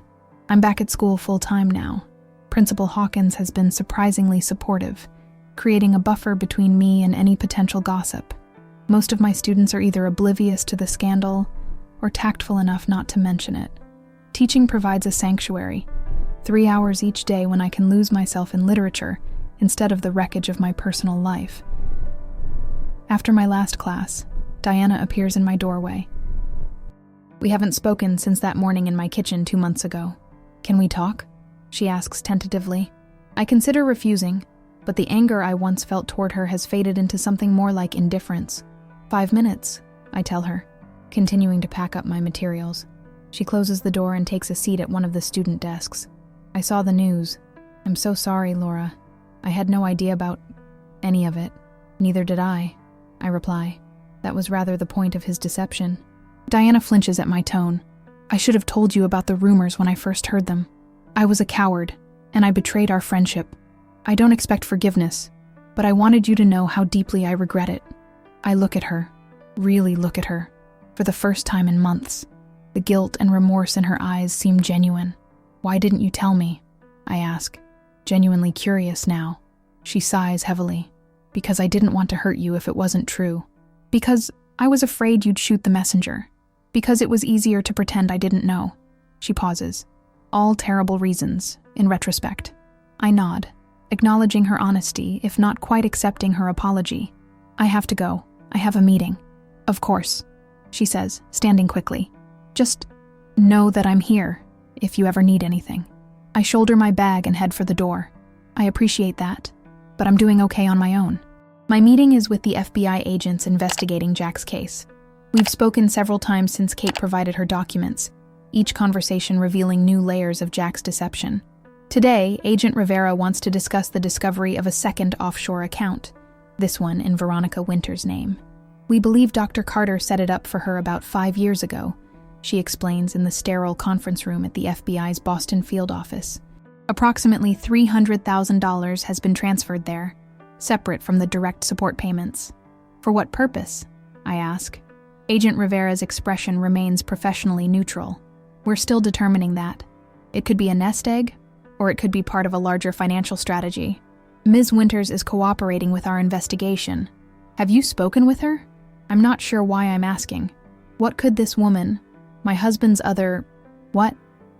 I'm back at school full-time now. Principal Hawkins has been surprisingly supportive, creating a buffer between me and any potential gossip. Most of my students are either oblivious to the scandal or tactful enough not to mention it. Teaching provides a sanctuary, 3 hours each day when I can lose myself in literature instead of the wreckage of my personal life. After my last class, Diana appears in my doorway. "We haven't spoken since that morning in my kitchen 2 months ago. Can we talk?" she asks tentatively. I consider refusing, but the anger I once felt toward her has faded into something more like indifference. 5 minutes, I tell her, continuing to pack up my materials. She closes the door and takes a seat at one of the student desks. "I saw the news. I'm so sorry, Laura. I had no idea about any of it." "Neither did I reply. That was rather the point of his deception. Diana flinches at my tone. "I should have told you about the rumors when I first heard them. I was a coward, and I betrayed our friendship. I don't expect forgiveness, but I wanted you to know how deeply I regret it." I look at her, really look at her, for the first time in months. The guilt and remorse in her eyes seem genuine. "Why didn't you tell me?" I ask, genuinely curious now. She sighs heavily. "Because I didn't want to hurt you if it wasn't true. Because I was afraid you'd shoot the messenger, because it was easier to pretend I didn't know. She pauses. All terrible reasons, in retrospect. I nod, acknowledging her honesty, if not quite accepting her apology. I have to go. I have a meeting. Of course, she says, standing quickly. Just know that I'm here, if you ever need anything. I shoulder my bag and head for the door. I appreciate that, but I'm doing okay on my own. My meeting is with the FBI agents investigating Jack's case. We've spoken several times since Kate provided her documents, each conversation revealing new layers of Jack's deception. Today, Agent Rivera wants to discuss the discovery of a second offshore account, this one in Veronica Winters' name. We believe Dr. Carter set it up for her about 5 years ago, she explains in the sterile conference room at the FBI's Boston field office. Approximately $300,000 has been transferred there, separate from the direct support payments. For what purpose? I ask. Agent Rivera's expression remains professionally neutral. We're still determining that. It could be a nest egg, or it could be part of a larger financial strategy. Ms. Winters is cooperating with our investigation. Have you spoken with her? I'm not sure why I'm asking. What could this woman, my husband's other,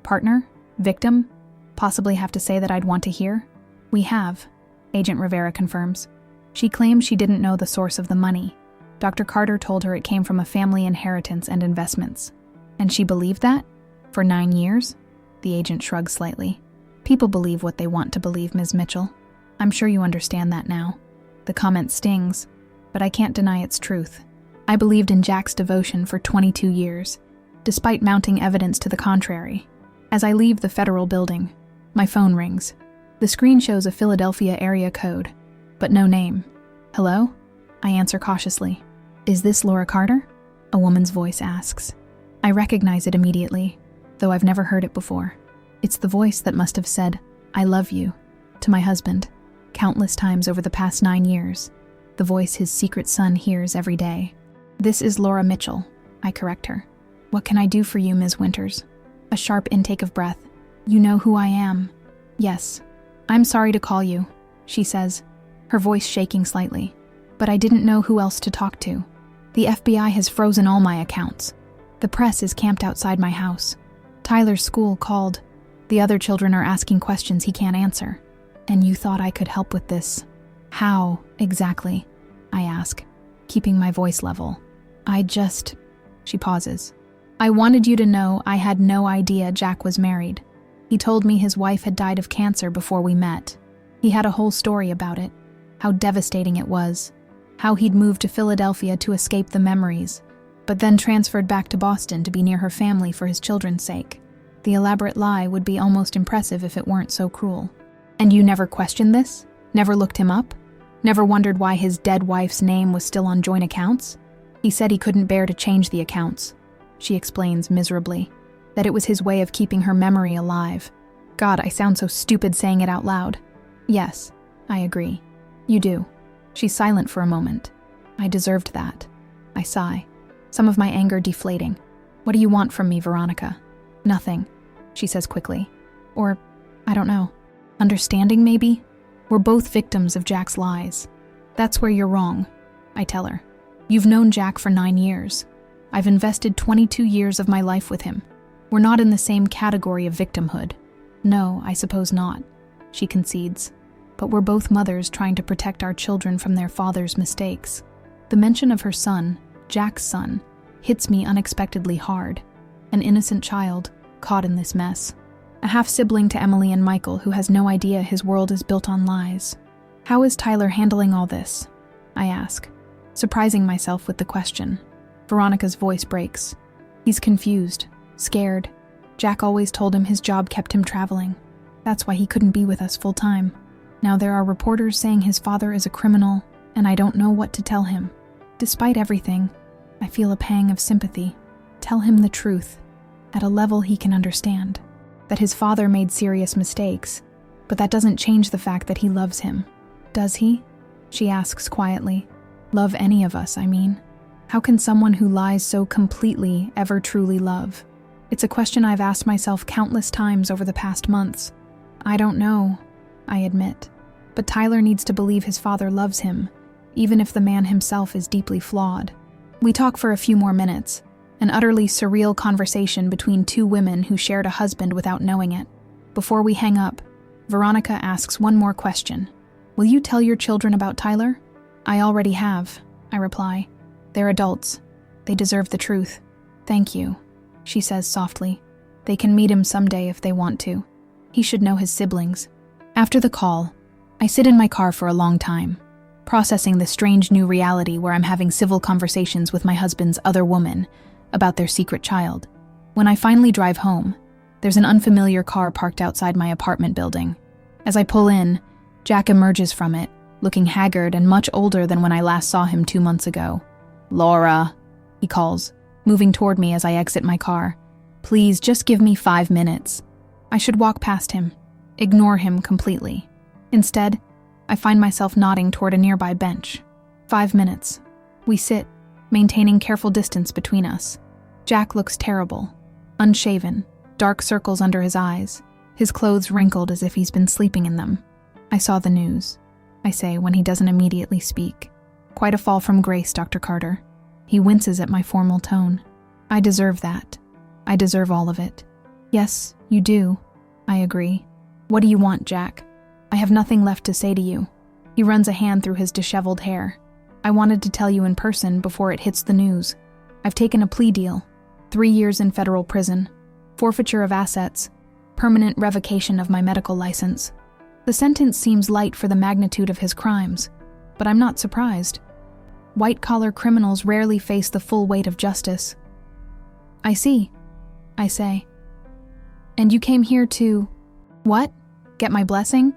partner? Victim? Possibly have to say that I'd want to hear? We have, Agent Rivera confirms. She claims she didn't know the source of the money. Dr. Carter told her it came from a family inheritance and investments. And she believed that? For 9 years? The agent shrugs slightly. People believe what they want to believe, Ms. Mitchell. I'm sure you understand that now. The comment stings, but I can't deny its truth. I believed in Jack's devotion for 22 years, despite mounting evidence to the contrary. As I leave the federal building, my phone rings. The screen shows a Philadelphia area code, but no name. Hello? I answer cautiously. Is this Laura Carter? A woman's voice asks. I recognize it immediately, though I've never heard it before. It's the voice that must have said, "I love you," to my husband, countless times over the past 9 years. The voice his secret son hears every day. This is Laura Mitchell, I correct her. What can I do for you, Ms. Winters? A sharp intake of breath. You know who I am. Yes. I'm sorry to call you, she says, her voice shaking slightly. But I didn't know who else to talk to. The FBI has frozen all my accounts. The press is camped outside my house. Tyler's school called. The other children are asking questions he can't answer. And you thought I could help with this. How, exactly? I ask, keeping my voice level. She pauses. I wanted you to know I had no idea Jack was married. He told me his wife had died of cancer before we met. He had a whole story about it, how devastating it was, how he'd moved to Philadelphia to escape the memories, but then transferred back to Boston to be near her family for his children's sake. The elaborate lie would be almost impressive if it weren't so cruel. And you never questioned this? Never looked him up? Never wondered why his dead wife's name was still on joint accounts? He said he couldn't bear to change the accounts. She explains miserably, that it was his way of keeping her memory alive. God, I sound so stupid saying it out loud. Yes, I agree. You do. She's silent for a moment. I deserved that. I sigh, some of my anger deflating. What do you want from me, Veronica? Nothing, she says quickly. Or, I don't know. Understanding, maybe? We're both victims of Jack's lies. That's where you're wrong, I tell her. You've known Jack for 9 years. I've invested 22 years of my life with him. We're not in the same category of victimhood. No, I suppose not, she concedes. But we're both mothers trying to protect our children from their father's mistakes. The mention of her son, Jack's son, hits me unexpectedly hard. An innocent child, caught in this mess. A half-sibling to Emily and Michael who has no idea his world is built on lies. How is Tyler handling all this? I ask, surprising myself with the question. Veronica's voice breaks. He's confused, scared. Jack always told him his job kept him traveling. That's why he couldn't be with us full-time. Now there are reporters saying his father is a criminal, and I don't know what to tell him. Despite everything, I feel a pang of sympathy. Tell him the truth, at a level he can understand. That his father made serious mistakes, but that doesn't change the fact that he loves him. Does he? She asks quietly. Love any of us, I mean. How can someone who lies so completely ever truly love? It's a question I've asked myself countless times over the past months. I don't know, I admit. But Tyler needs to believe his father loves him, even if the man himself is deeply flawed. We talk for a few more minutes, an utterly surreal conversation between two women who shared a husband without knowing it. Before we hang up, Veronica asks one more question. Will you tell your children about Tyler? I already have, I reply. They're adults. They deserve the truth. Thank you, she says softly. They can meet him someday if they want to. He should know his siblings. After the call, I sit in my car for a long time, processing the strange new reality where I'm having civil conversations with my husband's other woman about their secret child. When I finally drive home, there's an unfamiliar car parked outside my apartment building. As I pull in, Jack emerges from it, looking haggard and much older than when I last saw him 2 months ago. Laura, he calls, moving toward me as I exit my car. Please, just give me 5 minutes. I should walk past him, ignore him completely. Instead, I find myself nodding toward a nearby bench. 5 minutes. We sit, maintaining careful distance between us. Jack looks terrible, unshaven, dark circles under his eyes, his clothes wrinkled as if he's been sleeping in them. I saw the news, I say when he doesn't immediately speak. Quite a fall from grace, Dr. Carter. He winces at my formal tone. I deserve that. I deserve all of it. Yes, you do. I agree. What do you want, Jack? I have nothing left to say to you. He runs a hand through his disheveled hair. I wanted to tell you in person before it hits the news. I've taken a plea deal. 3 years in federal prison, forfeiture of assets, permanent revocation of my medical license. The sentence seems light for the magnitude of his crimes, but I'm not surprised. White-collar criminals rarely face the full weight of justice. I see, I say. And you came here to... what? Get my blessing?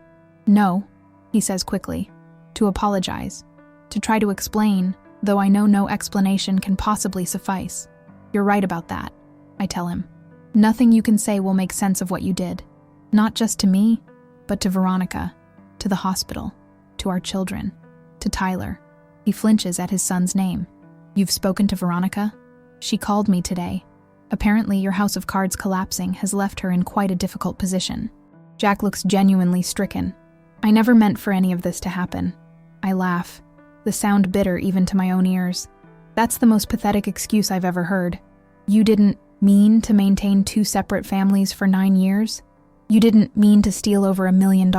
No, he says quickly. To apologize. To try to explain, though I know no explanation can possibly suffice. You're right about that, I tell him. Nothing you can say will make sense of what you did. Not just to me, but to Veronica, to the hospital, to our children, to Tyler. He flinches at his son's name. You've spoken to Veronica? She called me today. Apparently your house of cards collapsing has left her in quite a difficult position. Jack looks genuinely stricken. I never meant for any of this to happen. I laugh, the sound bitter even to my own ears. That's the most pathetic excuse I've ever heard. You didn't mean to maintain 2 separate families for 9 years? You didn't mean to steal over $1 million?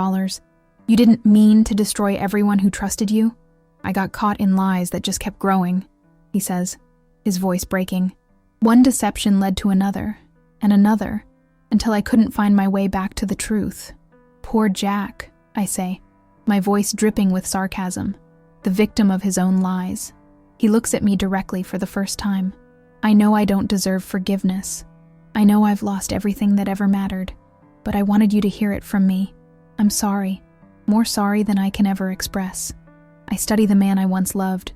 You didn't mean to destroy everyone who trusted you? I got caught in lies that just kept growing, he says, his voice breaking. One deception led to another, and another, until I couldn't find my way back to the truth. Poor Jack, I say, my voice dripping with sarcasm, the victim of his own lies. He looks at me directly for the first time. I know I don't deserve forgiveness. I know I've lost everything that ever mattered, but I wanted you to hear it from me. I'm sorry, more sorry than I can ever express. I study the man I once loved,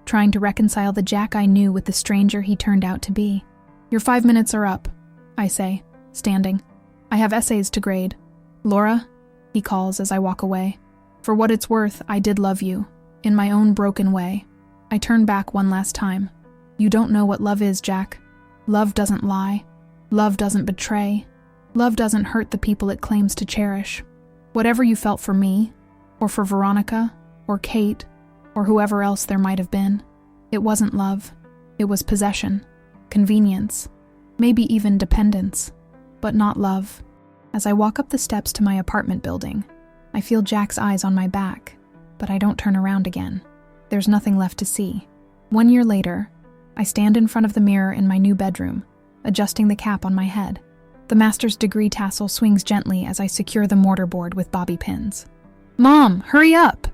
trying to reconcile the Jack I knew with the stranger he turned out to be. Your 5 minutes are up, I say, standing. I have essays to grade. Laura, he calls as I walk away. For what it's worth, I did love you, in my own broken way. I turn back one last time. You don't know what love is, Jack. Love doesn't lie. Love doesn't betray. Love doesn't hurt the people it claims to cherish. Whatever you felt for me, or for Veronica, or Kate, or whoever else there might have been, it wasn't love. It was possession, convenience, maybe even dependence, but not love. As I walk up the steps to my apartment building, I feel Jack's eyes on my back, but I don't turn around again. There's nothing left to see. 1 year later, I stand in front of the mirror in my new bedroom, adjusting the cap on my head. The master's degree tassel swings gently as I secure the mortarboard with bobby pins. Mom, hurry up!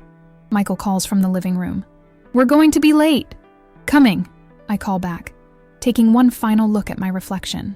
Michael calls from the living room. We're going to be late. Coming, I call back, taking one final look at my reflection.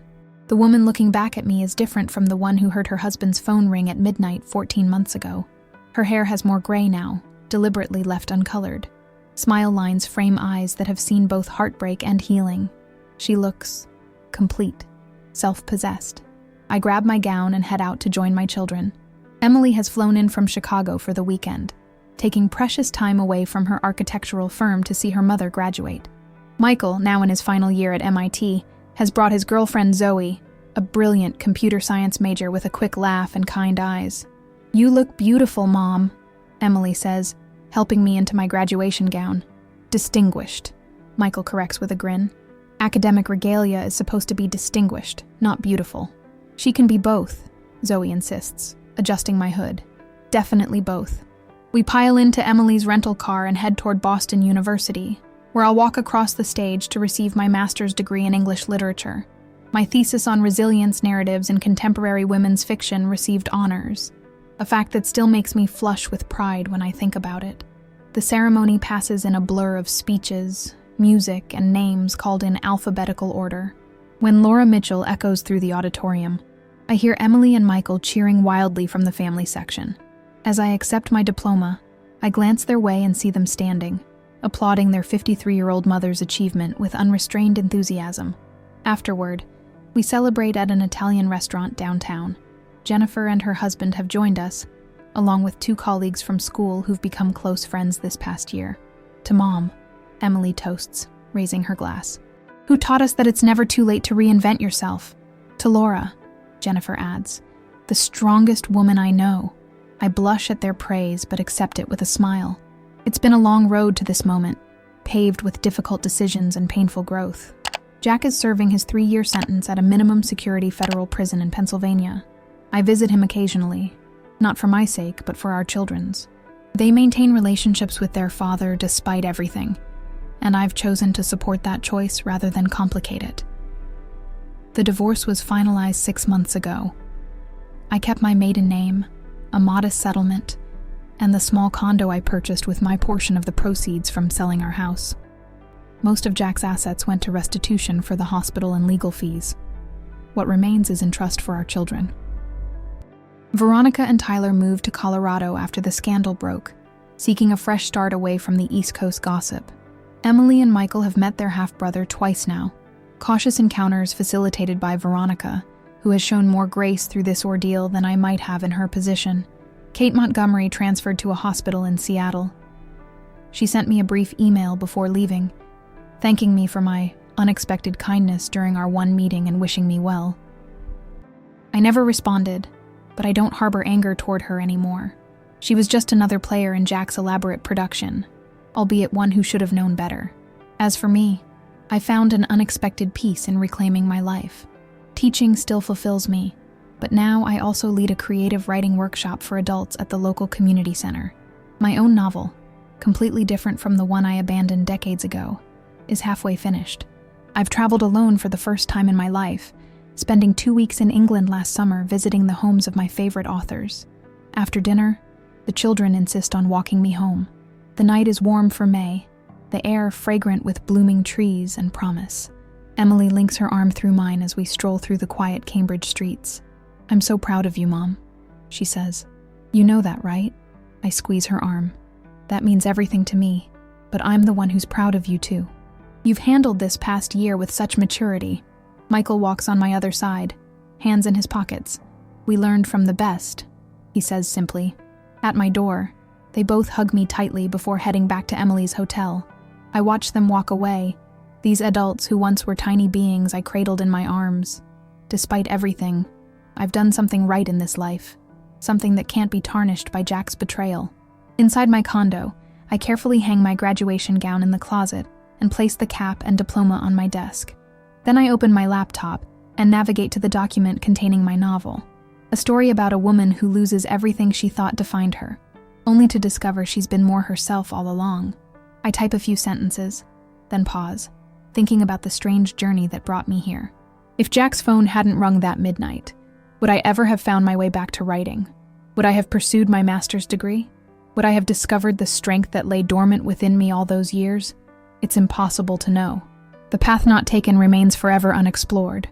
The woman looking back at me is different from the one who heard her husband's phone ring at midnight 14 months ago. Her hair has more gray now, deliberately left uncolored. Smile lines frame eyes that have seen both heartbreak and healing. She looks complete, self-possessed. I grab my gown and head out to join my children. Emily has flown in from Chicago for the weekend, taking precious time away from her architectural firm to see her mother graduate. Michael, now in his final year at MIT, has brought his girlfriend Zoe, a brilliant computer science major with a quick laugh and kind eyes. You look beautiful, Mom, Emily says, helping me into my graduation gown. Distinguished. Michael corrects with a grin. Academic regalia is supposed to be distinguished, not beautiful. She can be both, Zoe insists, adjusting my hood. Definitely both. We pile into Emily's rental car and head toward Boston University, where I'll walk across the stage to receive my master's degree in English literature. My thesis on resilience narratives in contemporary women's fiction received honors, a fact that still makes me flush with pride when I think about it. The ceremony passes in a blur of speeches, music, and names called in alphabetical order. When Laura Mitchell echoes through the auditorium, I hear Emily and Michael cheering wildly from the family section. As I accept my diploma, I glance their way and see them standing, applauding their 53-year-old mother's achievement with unrestrained enthusiasm. Afterward, we celebrate at an Italian restaurant downtown. Jennifer and her husband have joined us, along with 2 colleagues from school who've become close friends this past year. To Mom, Emily toasts, raising her glass. Who taught us that it's never too late to reinvent yourself? To Laura, Jennifer adds, the strongest woman I know. I blush at their praise but accept it with a smile. It's been a long road to this moment, paved with difficult decisions and painful growth. Jack is serving his 3-year sentence at a minimum security federal prison in Pennsylvania. I visit him occasionally, not for my sake, but for our children's. They maintain relationships with their father despite everything, and I've chosen to support that choice rather than complicate it. The divorce was finalized 6 months ago. I kept my maiden name, a modest settlement, and the small condo I purchased with my portion of the proceeds from selling our house. Most of Jack's assets went to restitution for the hospital and legal fees. What remains is in trust for our children. Veronica and Tyler moved to Colorado after the scandal broke, seeking a fresh start away from the East Coast gossip. Emily and Michael have met their half-brother twice now, cautious encounters facilitated by Veronica, who has shown more grace through this ordeal than I might have in her position. Kate Montgomery transferred to a hospital in Seattle. She sent me a brief email before leaving, thanking me for my unexpected kindness during our one meeting and wishing me well. I never responded, but I don't harbor anger toward her anymore. She was just another player in Jack's elaborate production, albeit one who should have known better. As for me, I found an unexpected peace in reclaiming my life. Teaching still fulfills me, but now I also lead a creative writing workshop for adults at the local community center. My own novel, completely different from the one I abandoned decades ago, is halfway finished. I've traveled alone for the first time in my life, spending 2 weeks in England last summer visiting the homes of my favorite authors. After dinner, the children insist on walking me home. The night is warm for May, the air fragrant with blooming trees and promise. Emily links her arm through mine as we stroll through the quiet Cambridge streets. I'm so proud of you, Mom, she says. You know that, right? I squeeze her arm. That means everything to me, but I'm the one who's proud of you too. You've handled this past year with such maturity. Michael walks on my other side, hands in his pockets. We learned from the best, he says simply. At my door, they both hug me tightly before heading back to Emily's hotel. I watch them walk away, these adults who once were tiny beings I cradled in my arms. Despite everything, I've done something right in this life, something that can't be tarnished by Jack's betrayal. Inside my condo, I carefully hang my graduation gown in the closet and place the cap and diploma on my desk. Then I open my laptop and navigate to the document containing my novel, a story about a woman who loses everything she thought defined her, only to discover she's been more herself all along. I type a few sentences, then pause, thinking about the strange journey that brought me here. If Jack's phone hadn't rung that midnight, would I ever have found my way back to writing? Would I have pursued my master's degree? Would I have discovered the strength that lay dormant within me all those years? It's impossible to know. The path not taken remains forever unexplored.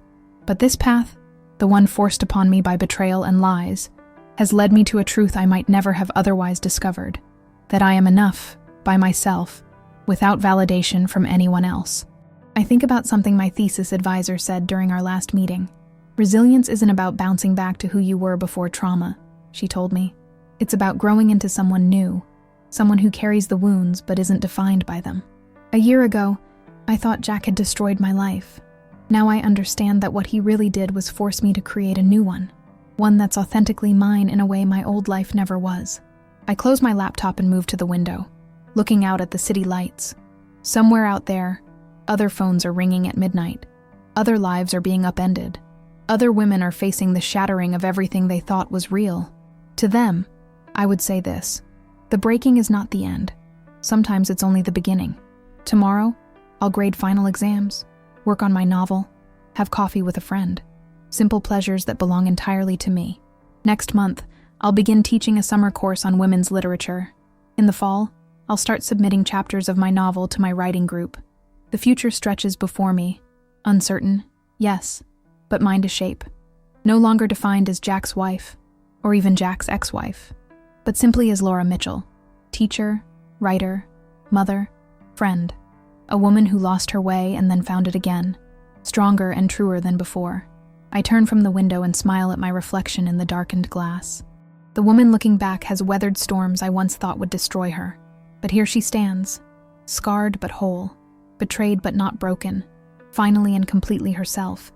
But this path, the one forced upon me by betrayal and lies, has led me to a truth I might never have otherwise discovered, that I am enough, by myself, without validation from anyone else. I think about something my thesis advisor said during our last meeting. Resilience isn't about bouncing back to who you were before trauma, she told me. It's about growing into someone new, someone who carries the wounds but isn't defined by them. A year ago, I thought Jack had destroyed my life. Now I understand that what he really did was force me to create a new one that's authentically mine in a way my old life never was. I close my laptop and move to the window, looking out at the city lights. Somewhere out there, Other phones are ringing at midnight. Other lives are being upended. Other women are facing the shattering of everything they thought was real. To them, I would say this: the breaking is not the end. Sometimes it's only the beginning. Tomorrow, I'll grade final exams, work on my novel, have coffee with a friend. Simple pleasures that belong entirely to me. Next month, I'll begin teaching a summer course on women's literature. In the fall, I'll start submitting chapters of my novel to my writing group. The future stretches before me. Uncertain, yes, but mine to shape. No longer defined as Jack's wife, or even Jack's ex-wife, but simply as Laura Mitchell, teacher, writer, mother, friend, a woman who lost her way and then found it again, stronger and truer than before. I turn from the window and smile at my reflection in the darkened glass. The woman looking back has weathered storms I once thought would destroy her, but here she stands, scarred but whole, betrayed but not broken, finally and completely herself.